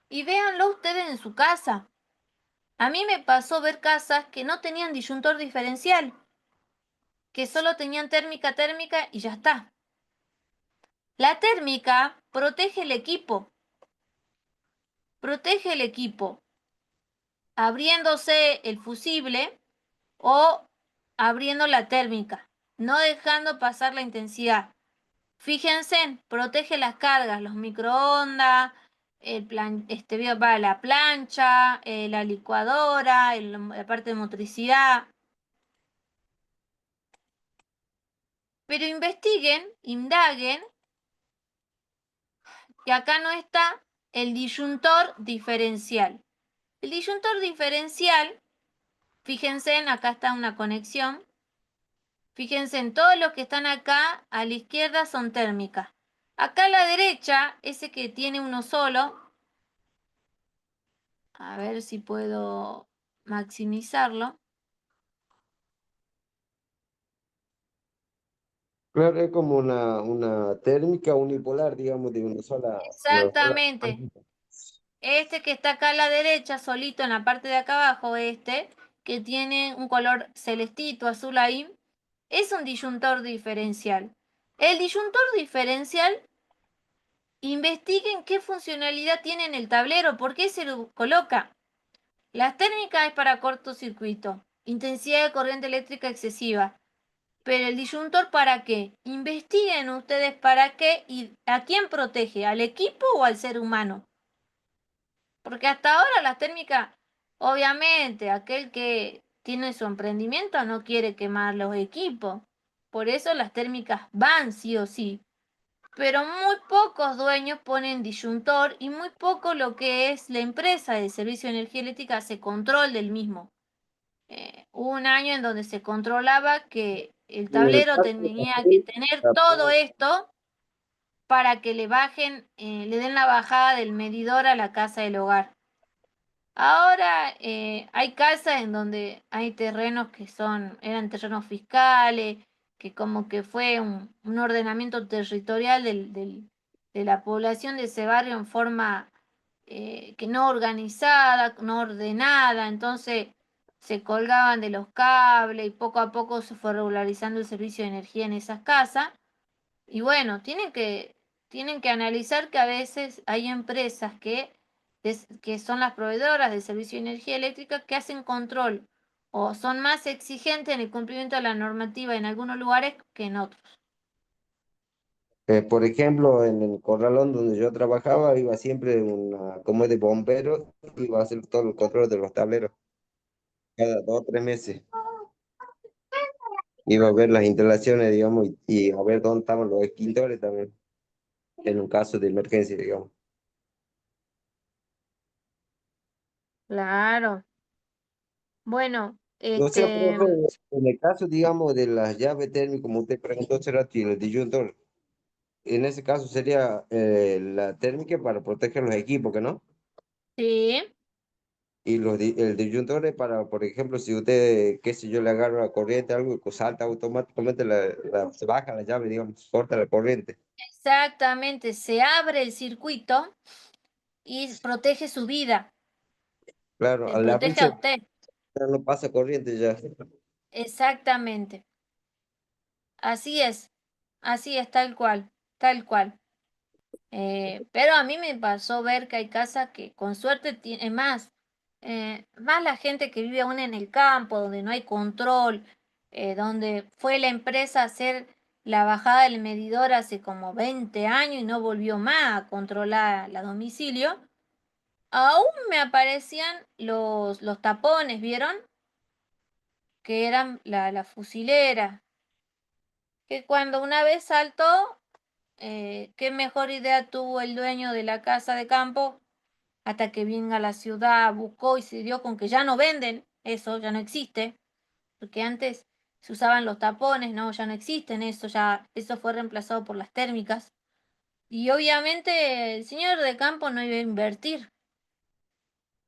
Y véanlo ustedes en su casa. A mí me pasó ver casas que no tenían disyuntor diferencial, que solo tenían térmica, térmica y ya está. La térmica protege el equipo. Protege el equipo abriéndose el fusible o abriendo la térmica, no dejando pasar la intensidad. Fíjense, protege las cargas, los microondas, la plancha, la licuadora, la parte de motricidad. Pero investiguen, indaguen, que acá no está el disyuntor diferencial. El disyuntor diferencial, fíjense, acá está una conexión. Fíjense, en todos los que están acá a la izquierda son térmicas. Acá a la derecha, ese que tiene uno solo, a ver si puedo maximizarlo. Claro, es como una térmica unipolar, digamos, de una sola. Exactamente. Este que está acá a la derecha, solito en la parte de acá abajo, que tiene un color celestito, azul ahí, es un disyuntor diferencial. El disyuntor diferencial, investiguen qué funcionalidad tiene en el tablero, por qué se lo coloca. Las térmicas es para cortocircuito, intensidad de corriente eléctrica excesiva. Pero el disyuntor, ¿para qué? Investiguen ustedes para qué y a quién protege, ¿al equipo o al ser humano? Porque hasta ahora las térmicas, obviamente, aquel que tiene su emprendimiento no quiere quemar los equipos. Por eso las térmicas van sí o sí. Pero muy pocos dueños ponen disyuntor y muy poco lo que es la empresa de servicio de energía eléctrica hace control del mismo. Hubo un año en donde se controlaba que el En el tablero caso de la tenía que tener térmica, todo esto para que le bajen, le den la bajada del medidor a la casa del hogar. Ahora hay casas en donde hay terrenos que eran terrenos fiscales, que como que fue un ordenamiento territorial de la población de ese barrio en forma que no organizada, no ordenada, entonces se colgaban de los cables y poco a poco se fue regularizando el servicio de energía en esas casas. Y bueno, tienen que analizar que a veces hay empresas que son las proveedoras de servicio de energía eléctrica que hacen control o son más exigentes en el cumplimiento de la normativa en algunos lugares que en otros. por ejemplo, en el corralón donde yo trabajaba, iba siempre como es de bomberos, iba a hacer todo el control de los tableros cada 2 o 3 meses. Iba a ver las instalaciones, digamos, y a ver dónde estaban los extintores también, en un caso de emergencia, digamos. Claro. Bueno, O sea, profe, en el caso, digamos, de las llaves térmicas, como usted preguntó hace rato, y el disyuntor, en ese caso sería la térmica para proteger los equipos, ¿que no? sí, Y el disyuntor es para, por ejemplo, si usted, qué sé yo, le agarra la corriente, algo que salta automáticamente, se baja la llave, digamos, corta la corriente. exactamente, se abre el circuito y protege su vida, Claro, le a la protege a fecha usted. ya no pasa corriente ya. Exactamente. Así es, tal cual, tal cual. Pero a mí me pasó ver que hay casas que con suerte tiene más la gente que vive aún en el campo, donde no hay control. donde fue la empresa a hacer la bajada del medidor hace como 20 años y no volvió más a controlar la domicilio, aún me aparecían los tapones, ¿vieron? Que eran la fusilera, que cuando una vez saltó, qué mejor idea tuvo el dueño de la casa de campo, hasta que venga a la ciudad, buscó y se dio con que ya no venden eso, ya no existe, porque antes se usaban los tapones, no, ya no existen eso, ya eso fue reemplazado por las térmicas. Y obviamente el señor de campo no iba a invertir.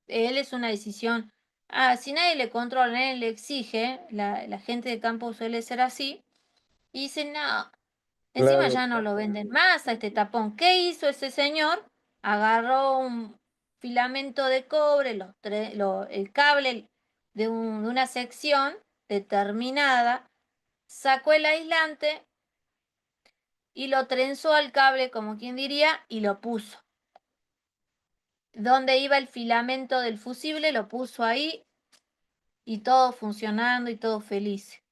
Él es una decisión. Ah, si nadie le controla, nadie le exige, la gente de campo suele ser así, y dice, no, encima Claro, ya no lo venden más a este tapón. ¿Qué hizo ese señor? Agarró un filamento de cobre, el cable de una sección determinada, sacó el aislante y lo trenzó al cable, como quien diría, y lo puso. Donde iba el filamento del fusible, lo puso ahí y todo funcionando y todo feliz.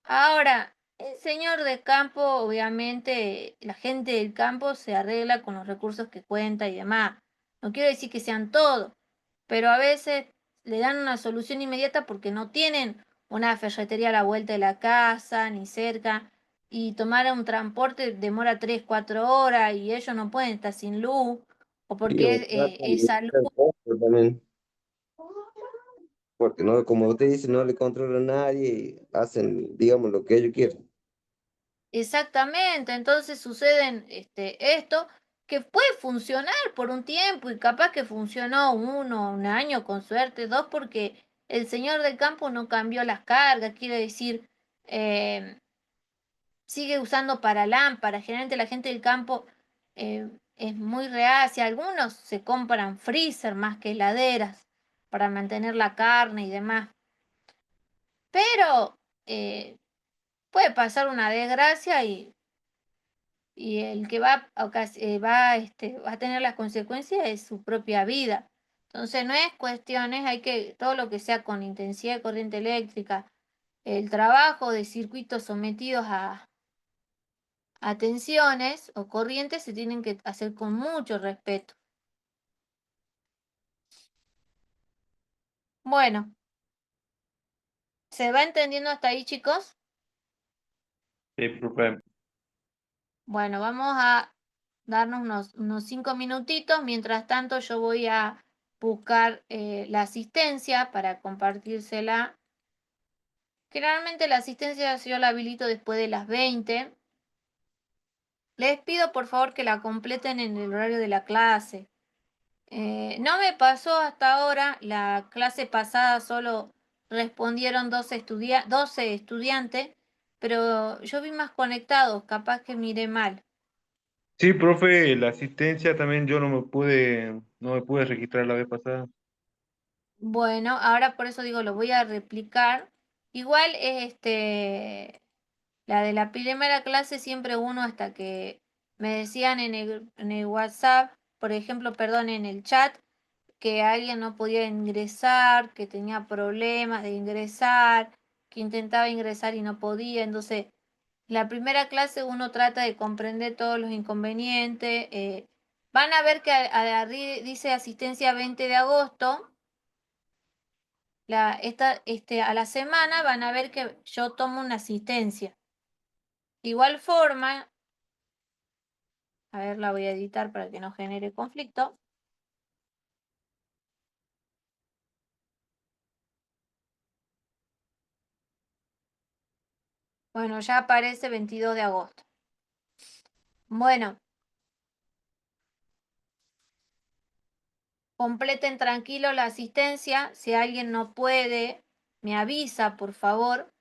Ahora, el señor de campo, obviamente, la gente del campo se arregla con los recursos que cuenta y demás. No quiero decir que sean todos, pero a veces le dan una solución inmediata porque no tienen una ferretería a la vuelta de la casa ni cerca, y tomar un transporte demora 3, 4 horas y ellos no pueden estar sin luz, o sí, porque o tratan de esa luz. hacer cosas también, porque no, como usted dice, no le controla a nadie, hacen, digamos, lo que ellos quieren. Exactamente, entonces suceden esto que puede funcionar por un tiempo y capaz que funcionó un año con suerte, dos, porque el señor del campo no cambió las cargas, quiere decir, eh, sigue usando para lámparas. Generalmente la gente del campo es muy reacia, algunos se compran freezer más que heladeras para mantener la carne y demás, pero puede pasar una desgracia y el que va a tener las consecuencias es su propia vida. Entonces no es cuestiones, hay que, todo lo que sea con intensidad de corriente eléctrica, el trabajo de circuitos sometidos a tensiones o corrientes se tienen que hacer con mucho respeto. Bueno, ¿se va entendiendo hasta ahí, chicos? Sí, profe. Bueno, vamos a darnos unos 5 minutitos. Mientras tanto, yo voy a buscar la asistencia para compartírsela. Generalmente la asistencia yo la habilito después de las 20. Les pido por favor que la completen en el horario de la clase. No me pasó hasta ahora, la clase pasada solo respondieron 12 estudiantes, pero yo vi más conectados, capaz que miré mal. Sí, profe, la asistencia también yo no me pude registrar la vez pasada. Bueno, ahora por eso digo, lo voy a replicar. Igual la de la primera clase siempre uno hasta que me decían en el WhatsApp, por ejemplo, perdón, en el chat, que alguien no podía ingresar, que tenía problemas de ingresar, que intentaba ingresar y no podía. Entonces, la primera clase uno trata de comprender todos los inconvenientes. Van a ver que dice asistencia 20 de agosto. A la semana van a ver que yo tomo una asistencia. De igual forma, a ver, la voy a editar para que no genere conflicto. Bueno, ya aparece 22 de agosto. Bueno, completen tranquilo la asistencia. Si alguien no puede, me avisa, por favor.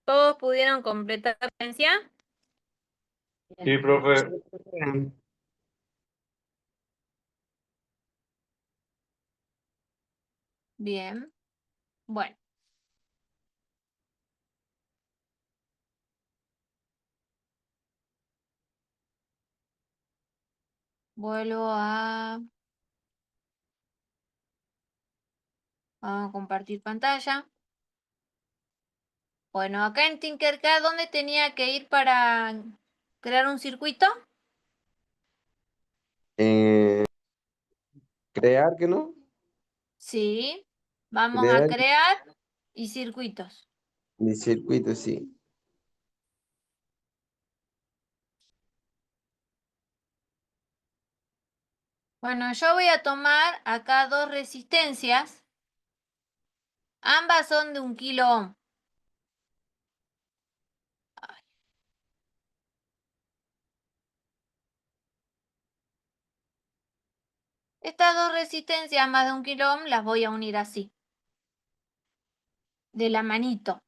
¿Todos pudieron completar la secuencia? Sí, profe. Bien. Bueno. Vuelvo a... Vamos a compartir pantalla. Bueno, acá en Tinkercad, ¿dónde tenía que ir para crear un circuito? Crear que no, Sí. Vamos a crear crear y circuitos. mi circuito, sí. Bueno, yo voy a tomar acá dos resistencias. Ambas son de 1 kilo ohm. Estas dos resistencias más de 1 kilo ohm las voy a unir así, de la manito.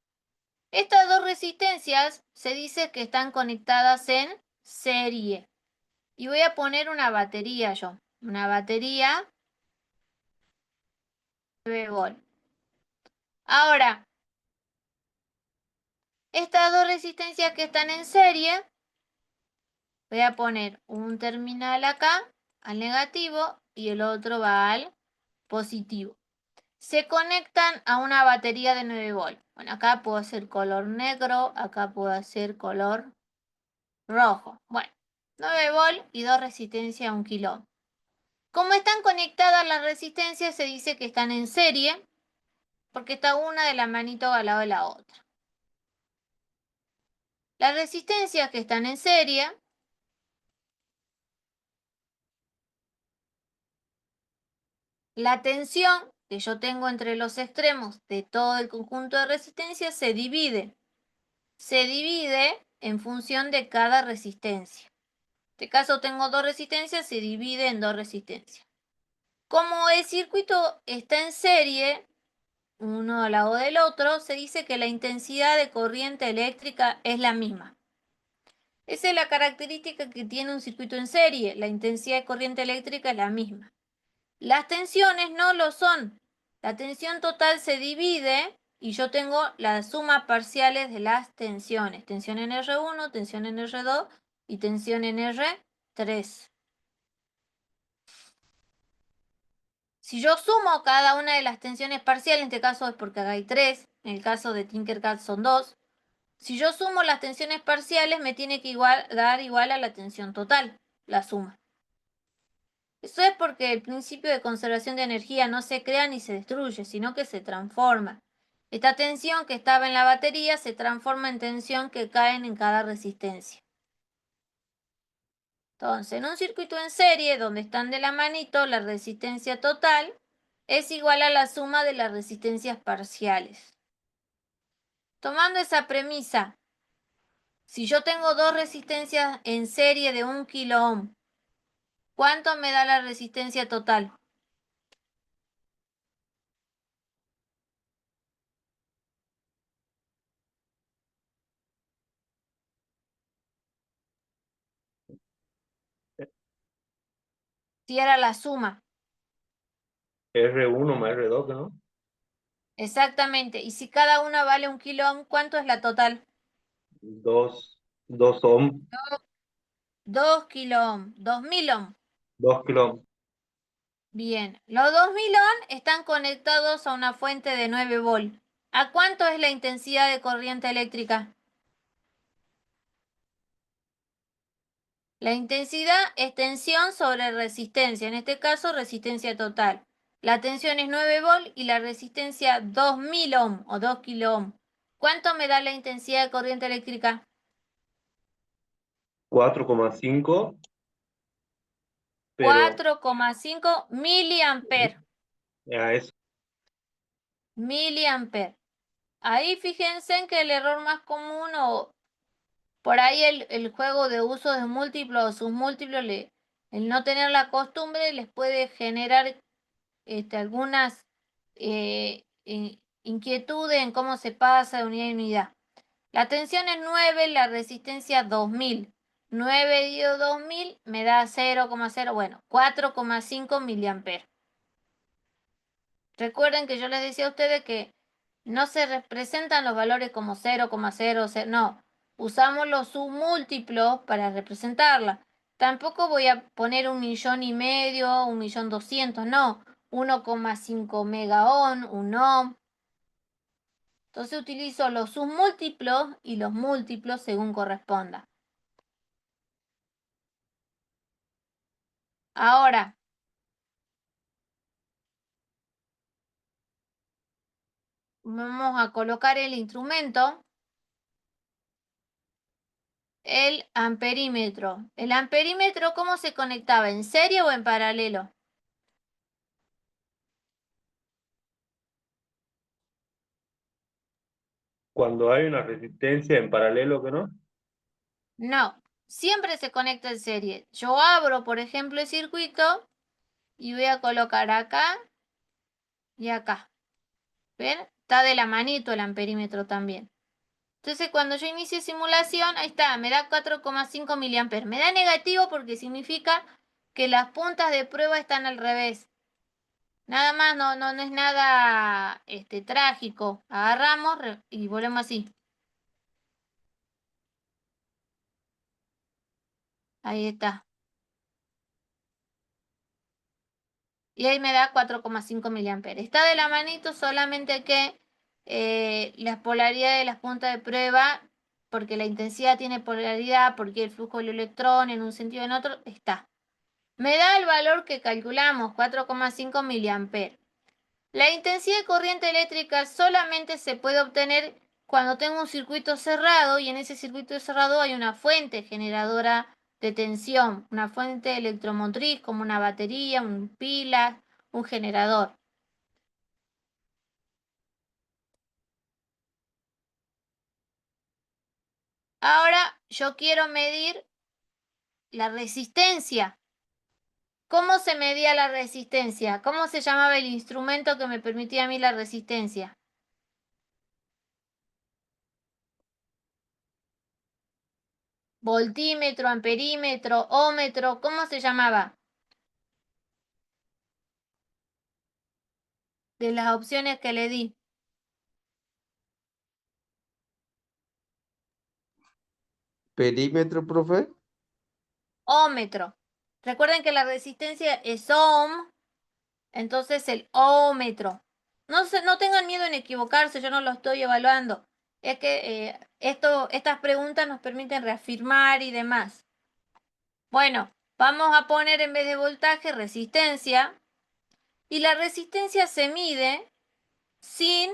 Estas dos resistencias se dice que están conectadas en serie. Y voy a poner una batería yo. Una batería 9 volt. Ahora, estas dos resistencias que están en serie, voy a poner un terminal acá, al negativo, y el otro va al positivo. Se conectan a una batería de 9 volt. Bueno, acá puedo hacer color negro, acá puedo hacer color rojo. Bueno, 9 volt y dos resistencias a 1 kilo ohm. Como están conectadas las resistencias, se dice que están en serie, porque está una de la manito al lado de la otra. Las resistencias que están en serie la tensión que yo tengo entre los extremos de todo el conjunto de resistencias se divide. Se divide en función de cada resistencia. En este caso tengo dos resistencias, se divide en dos resistencias. Como el circuito está en serie, uno al lado del otro, se dice que la intensidad de corriente eléctrica es la misma. Esa es la característica que tiene un circuito en serie, la intensidad de corriente eléctrica es la misma. Las tensiones no lo son. La tensión total se divide y yo tengo las sumas parciales de las tensiones. Tensión en R1, tensión en R2 y tensión en R3. Si yo sumo cada una de las tensiones parciales, en este caso es porque acá hay 3, en el caso de Tinkercad son 2. Si yo sumo las tensiones parciales, me tiene que dar igual a la tensión total, la suma. Eso es porque el principio de conservación de energía no se crea ni se destruye, sino que se transforma. Esta tensión que estaba en la batería se transforma en tensión que cae en cada resistencia. Entonces, en un circuito en serie donde están de la manito, la resistencia total es igual a la suma de las resistencias parciales. Tomando esa premisa, si yo tengo dos resistencias en serie de 1 kilo ohm, ¿cuánto me da la resistencia total? Si era la suma. R1 más R2, ¿no? Exactamente. Y si cada una vale 1 kilo ohm, ¿cuánto es la total? 2 ohm, 2 kilo ohm, 2000 ohm. 2 kilo ohm. Bien, los 2000 ohm están conectados a una fuente de 9 volt. ¿A cuánto es la intensidad de corriente eléctrica? La intensidad es tensión sobre resistencia, en este caso resistencia total. La tensión es 9 volt y la resistencia 2000 ohm o 2 kilo ohm. ¿Cuánto me da la intensidad de corriente eléctrica? 4,5, pero 4,5 miliamperes. ya es Miliamperes. Ahí fíjense en que el error más común o por ahí el juego de uso de múltiplos o submúltiplos, el no tener la costumbre les puede generar algunas inquietudes en cómo se pasa de unidad en unidad. La tensión es 9, la resistencia 2000. 9 dividido 2000 me da 0,0, bueno, 4,5 miliamperes. Recuerden que yo les decía a ustedes que no se representan los valores como 0,0, no. Usamos los submúltiplos para representarla. Tampoco voy a poner 1,500,000, 1,200,000, no. 1,5 megaohm, 1 ohm. Entonces utilizo los submúltiplos y los múltiplos según corresponda. Ahora, vamos a colocar el instrumento, el amperímetro. ¿El amperímetro cómo se conectaba? ¿En serie o en paralelo? Cuando hay una resistencia en paralelo, ¿que no? No, siempre se conecta en serie. Yo abro, por ejemplo, el circuito y voy a colocar acá y acá. ¿Ven? Está de la manito el amperímetro también. Entonces, cuando yo inicie simulación, ahí está, me da 4,5 miliamperes. Me da negativo porque significa que las puntas de prueba están al revés. Nada más, no es nada trágico. Agarramos y volvemos así. Ahí está. Y ahí me da 4,5 miliamperes. Está de la manito, solamente que las polaridades de las puntas de prueba, porque la intensidad tiene polaridad, porque el flujo del electrón en un sentido o en otro, está. Me da el valor que calculamos, 4,5 miliamperes. La intensidad de corriente eléctrica solamente se puede obtener cuando tengo un circuito cerrado y en ese circuito cerrado hay una fuente generadora de tensión, una fuente electromotriz como una batería, un pila, un generador. Ahora yo quiero medir la resistencia. ¿Cómo se medía la resistencia? ¿Cómo se llamaba el instrumento que me permitía a mí la resistencia? Voltímetro, amperímetro, ómetro, ¿cómo se llamaba? De las opciones que le di. Perímetro, profe. Ómetro. Recuerden que la resistencia es ohm, entonces el ómetro. No tengan miedo en equivocarse, yo no lo estoy evaluando. Es que estas preguntas nos permiten reafirmar y demás. Bueno, vamos a poner en vez de voltaje resistencia. Y la resistencia se mide sin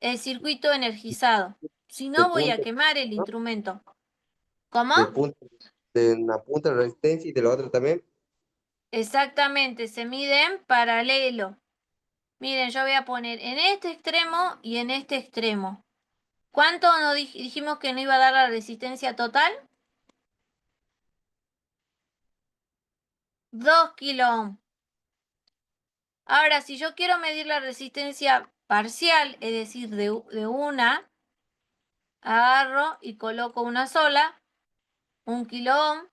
el circuito energizado. Si De no, voy a punta, quemar el ¿no? instrumento. ¿Cómo? De punta, de una punta de resistencia y de la otra también. Exactamente, se mide en paralelo. Miren, yo voy a poner en este extremo y en este extremo. ¿Cuánto nos dijimos que no iba a dar la resistencia total? 2 kilo ohm. Ahora, si yo quiero medir la resistencia parcial, es decir, de una, agarro y coloco una sola, 1 kilo ohm.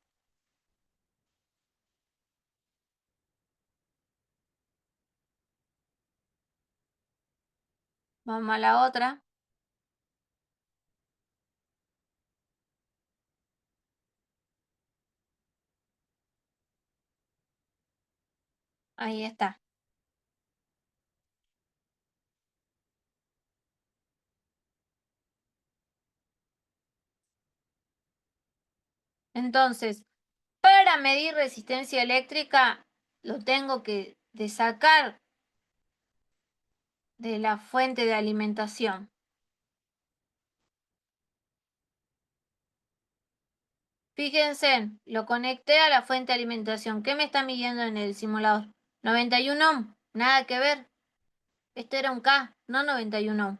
Vamos a la otra. Ahí está. Entonces, para medir resistencia eléctrica, lo tengo que sacar de la fuente de alimentación. Fíjense, lo conecté a la fuente de alimentación. ¿Qué me está midiendo en el simulador? 91 ohm. Nada que ver. Este era un K, no 91 ohm.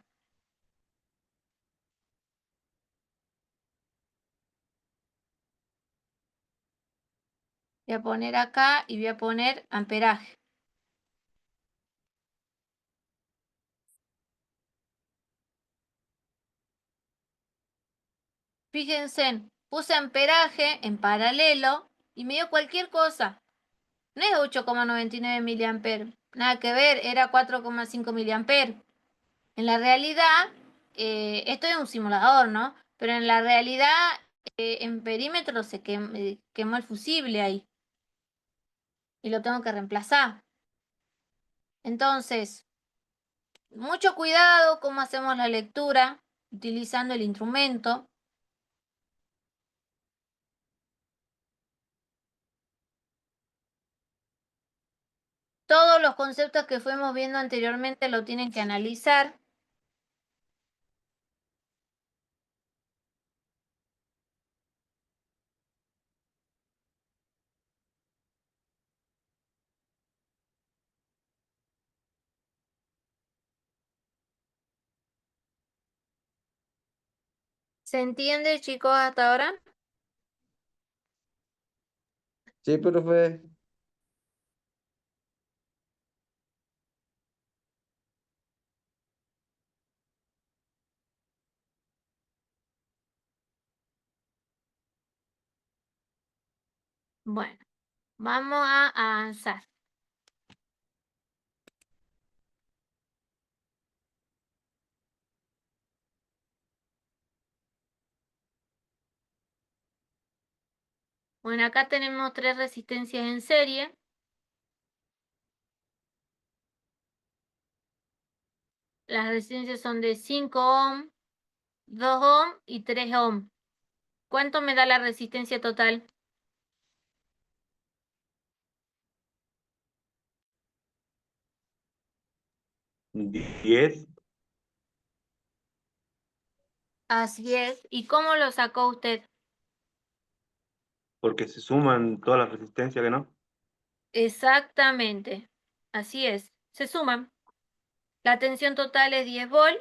Voy a poner acá y voy a poner amperaje. Fíjense, puse amperaje en paralelo y me dio cualquier cosa. No es 8,99 miliamperes, nada que ver, era 4,5 miliamperes. En la realidad, esto es un simulador, ¿no? Pero en la realidad, en perímetro se quemó el fusible ahí. Y lo tengo que reemplazar. Entonces, mucho cuidado cómo hacemos la lectura utilizando el instrumento. Todos los conceptos que fuimos viendo anteriormente lo tienen que analizar. ¿Se entiende, chicos, hasta ahora? Sí, profe. Bueno, vamos a avanzar. Bueno, acá tenemos 3 resistencias en serie. Las resistencias son de 5 ohm, 2 ohm y 3 ohm. ¿Cuánto me da la resistencia total? 10. Así es. ¿Y cómo lo sacó usted? Porque se suman todas las resistencias que no. Exactamente. Así es. Se suman. La tensión total es 10 volt.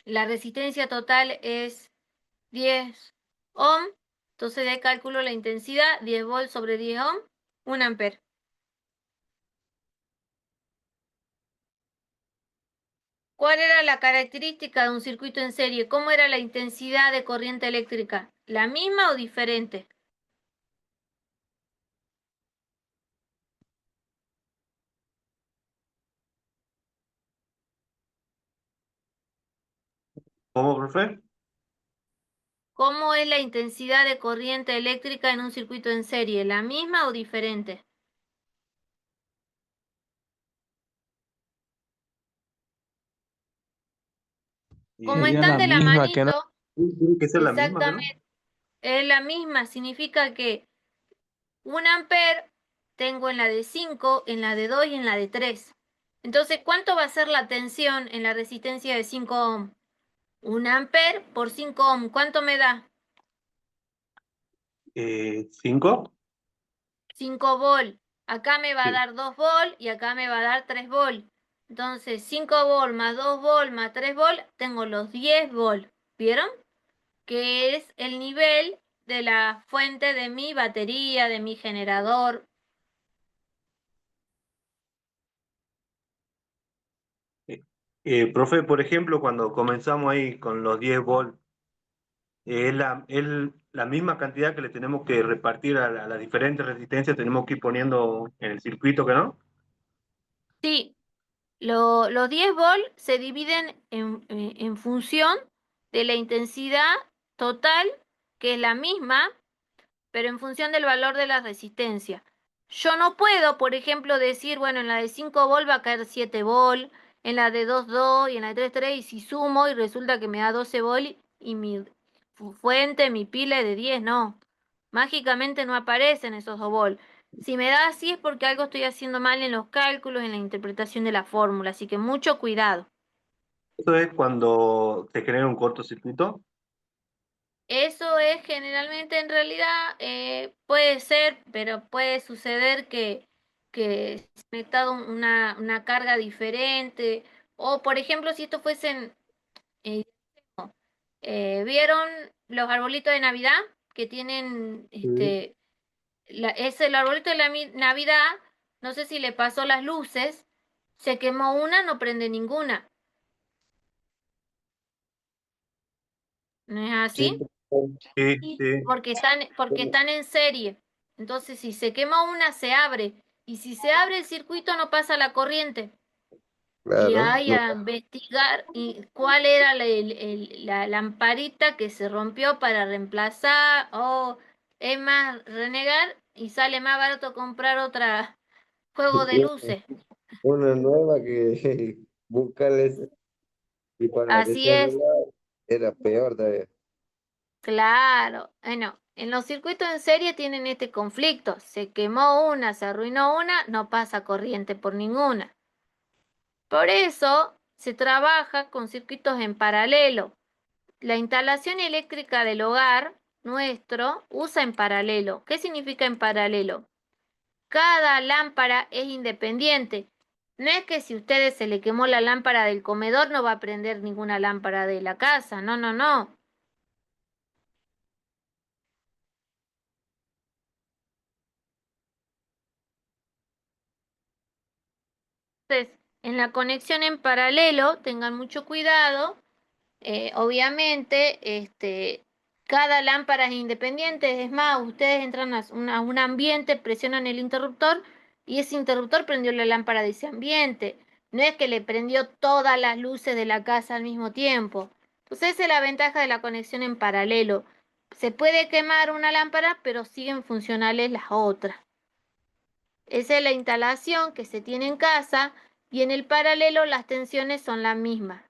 La resistencia total es 10 ohm. Entonces de cálculo la intensidad, 10 volt sobre 10 ohm, 1 ampere. ¿Cuál era la característica de un circuito en serie? ¿Cómo era la intensidad de corriente eléctrica? ¿La misma o diferente? ¿Cómo, profe? ¿Cómo es la intensidad de corriente eléctrica en un circuito en serie? ¿La misma o diferente? Como Y Sería están la de la misma que no. manito, tiene que ser la misma que no. exactamente, es la misma. Significa que 1 ampere tengo en la de 5, en la de 2 y en la de 3. Entonces, ¿cuánto va a ser la tensión en la resistencia de 5 ohm? 1 ampere por 5 ohm, ¿cuánto me da? 5. 5 volt. Acá me va a Sí. dar 2 volt y acá me va a dar 3 volt. Entonces, 5 volt más 2 volt más 3 volt, tengo los 10 volt. ¿Vieron? Que es el nivel de la fuente de mi batería, de mi generador. Profe, por ejemplo, cuando comenzamos ahí con los 10 volts, es la misma cantidad que le tenemos que repartir a las diferentes resistencias, tenemos que ir poniendo en el circuito, ¿que no? Sí, los 10 volt se dividen en función de la intensidad total, que es la misma, pero en función del valor de la resistencia. Yo no puedo, por ejemplo, decir, bueno, en la de 5 volt va a caer 7 volt, en la de 2 2 y en la de 3 3, y si sumo y resulta que me da 12 volt y mi fuente, mi pila es de 10, no. Mágicamente no aparecen esos 2 volt. Si me da así es porque algo estoy haciendo mal en los cálculos, en la interpretación de la fórmula, así que mucho cuidado. Eso es cuando se genera un cortocircuito. Eso es generalmente, en realidad, puede ser, pero puede suceder que se ha conectado una carga diferente. O, por ejemplo, si esto fuesen, eh, ¿vieron los arbolitos de Navidad que tienen, Sí. es el arbolito de la Navidad? No sé si le pasó las luces, se quemó una, no prende ninguna. ¿No es Sí, así? Sí, sí. Porque están en serie. Entonces, si se quema una, se abre. Y si se abre el circuito, no pasa la corriente. Y Claro, hay no, a investigar cuál era la lamparita que se rompió para reemplazar. O es más, renegar y sale más barato comprar otra juego de luces. una nueva que buscarles y para Así es. desarrollar era peor todavía. Claro, bueno, en los circuitos en serie tienen este conflicto. Se quemó una, se arruinó una, no pasa corriente por ninguna. Por eso se trabaja con circuitos en paralelo. La instalación eléctrica del hogar nuestro usa en paralelo. ¿Qué significa en paralelo? Cada lámpara es independiente. No es que si a ustedes se le quemó la lámpara del comedor no va a prender ninguna lámpara de la casa. No, no, no. Entonces, en la conexión en paralelo, tengan mucho cuidado. Obviamente, cada lámpara es independiente. Es más, ustedes entran a un ambiente, presionan el interruptor y ese interruptor prendió la lámpara de ese ambiente. No es que le prendió todas las luces de la casa al mismo tiempo. Entonces, esa es la ventaja de la conexión en paralelo. Se puede quemar una lámpara, pero siguen funcionales las otras. Esa es la instalación que se tiene en casa y en el paralelo las tensiones son las mismas.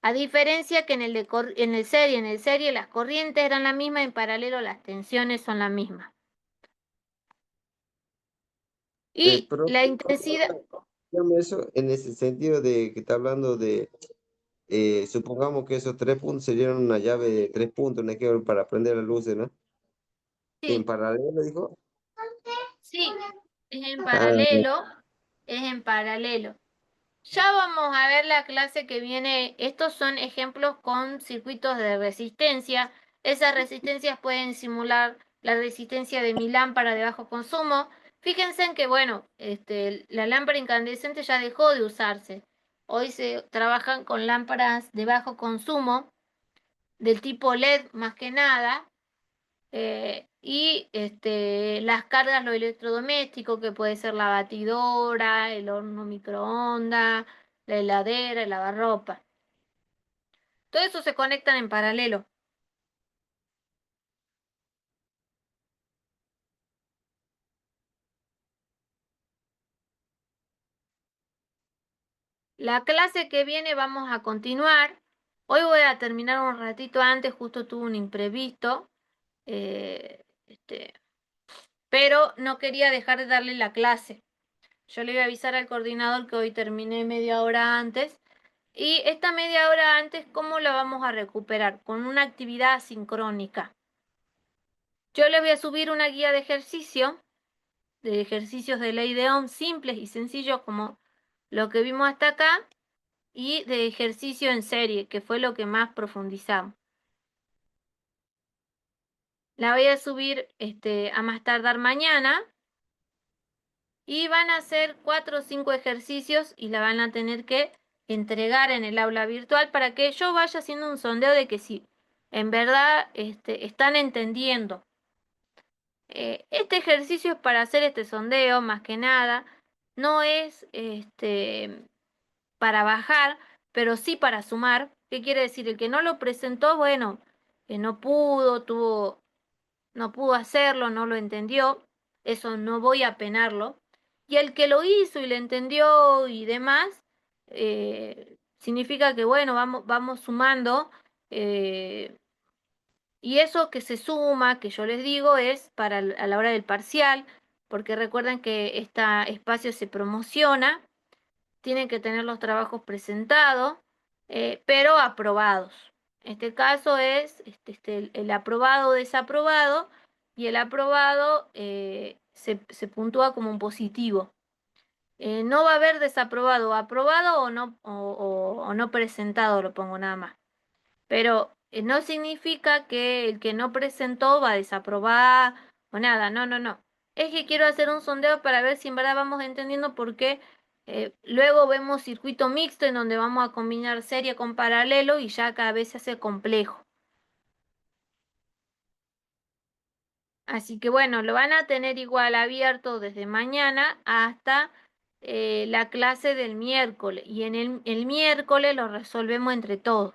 A diferencia que en el serie las corrientes eran las mismas, en paralelo las tensiones son las mismas. Y Pero la intensidad, dígame eso en ese sentido de que está hablando de, supongamos que esos 3 puntos serían una llave de 3 puntos, un ejemplo, para prender las luces, ¿no? En sí, paralelo, dijo. sí, es en Ah, paralelo, es en paralelo. Ya vamos a ver la clase que viene. Estos son ejemplos con circuitos de resistencia. Esas resistencias pueden simular la resistencia de mi lámpara de bajo consumo. Fíjense en que, bueno, la lámpara incandescente ya dejó de usarse. Hoy se trabajan con lámparas de bajo consumo, del tipo LED más que nada. Y las cargas, lo electrodoméstico, que puede ser la batidora, el horno microondas, la heladera, el lavarropa. Todo eso se conectan en paralelo. La clase que viene vamos a continuar. Hoy voy a terminar un ratito antes, justo tuve un imprevisto. eh, este, pero no quería dejar de darle la clase. Yo le voy a avisar al coordinador que hoy terminé media hora antes. Y esta media hora antes, ¿cómo la vamos a recuperar? Con una actividad sincrónica. Yo les voy a subir una guía de ejercicios de ley de Ohm simples y sencillos como lo que vimos hasta acá, y de ejercicio en serie, que fue lo que más profundizamos. La voy a subir a más tardar mañana y van a hacer 4 o 5 ejercicios y la van a tener que entregar en el aula virtual para que yo vaya haciendo un sondeo de que sí, en verdad están entendiendo. Este ejercicio es para hacer este sondeo, más que nada. No es para bajar, pero sí para sumar. ¿Qué quiere decir? El que no lo presentó, bueno, no no pudo hacerlo, no lo entendió. Eso no voy a penarlo. Y el que lo hizo y lo entendió y demás, significa que, bueno, vamos sumando. Y eso que se suma, que yo les digo, es para a la hora del parcial, porque recuerden que este espacio se promociona, tienen que tener los trabajos presentados, pero aprobados. Este caso es el aprobado o desaprobado, y el aprobado se puntúa como un positivo. No va a haber desaprobado o aprobado o no presentado, lo pongo nada más. Pero no significa que el que no presentó va a desaprobar o nada, no, no, no. Es que quiero hacer un sondeo para ver si en verdad vamos entendiendo por qué luego vemos circuito mixto en donde vamos a combinar serie con paralelo y ya cada vez se hace complejo. Así que bueno, lo van a tener igual abierto desde mañana hasta la clase del miércoles. Y en el miércoles lo resolvemos entre todos.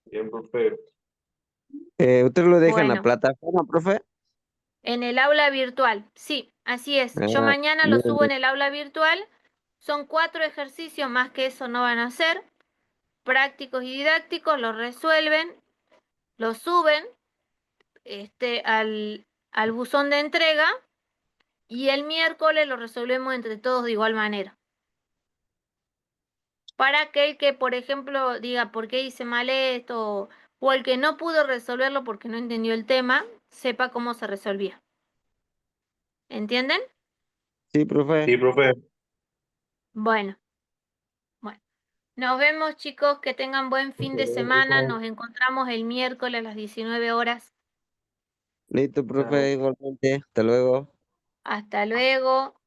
Bien, profe. ¿Usted lo deja en la Bueno, plataforma, profe? en el aula virtual, sí, así es. Yo Ah, mañana lo bien, subo bien. en el aula virtual. Son 4 ejercicios, más que eso no van a hacer. Prácticos y didácticos, los resuelven, los suben al buzón de entrega y el miércoles lo resolvemos entre todos de igual manera. Para aquel que, por ejemplo, diga por qué hice mal esto, o el que no pudo resolverlo porque no entendió el tema, sepa cómo se resolvía. ¿Entienden? Sí, profe. Sí, profe. Bueno, bueno. Nos vemos, chicos, que tengan buen fin de semana. Nos encontramos el miércoles a las 19 horas. Listo, profe, igualmente. Hasta luego. Hasta luego.